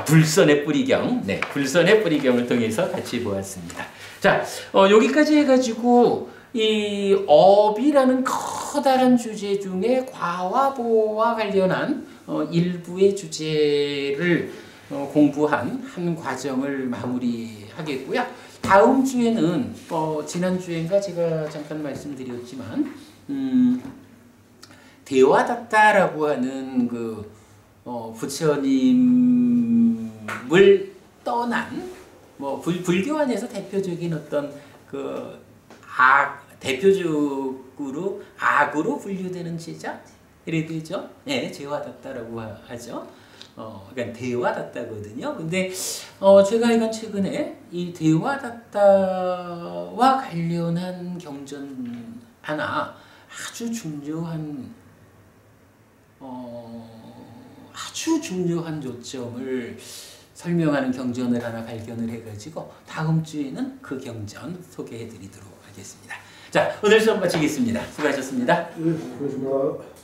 불선의 뿌리경, 네, 불선의 뿌리경을 통해서 같이 보았습니다. 자, 여기까지 해가지고 이 업이라는 커다란 주제 중에 과와 보와 관련한 일부의 주제를 공부한 한 과정을 마무리하겠고요. 다음 주에는 지난 주엔가 제가 잠깐 말씀드렸지만 대화다따라고 하는 그 부처님을 떠난 불교 안에서 대표적인 어떤 그 대표적으로 악으로 분류되는 제자 이래 되죠. 네, 제화다따라고 하죠. 그러니까 대화다따거든요. 근데 제가 이건 최근에 이 대화다따와 관련한 경전 하나 아주 중요한 요점을 설명하는 경전을 하나 발견을 해가지고 다음 주에는 그 경전 소개해드리도록 하겠습니다. 자, 오늘 수업 마치겠습니다. 수고하셨습니다. 네, 수고하셨습니다.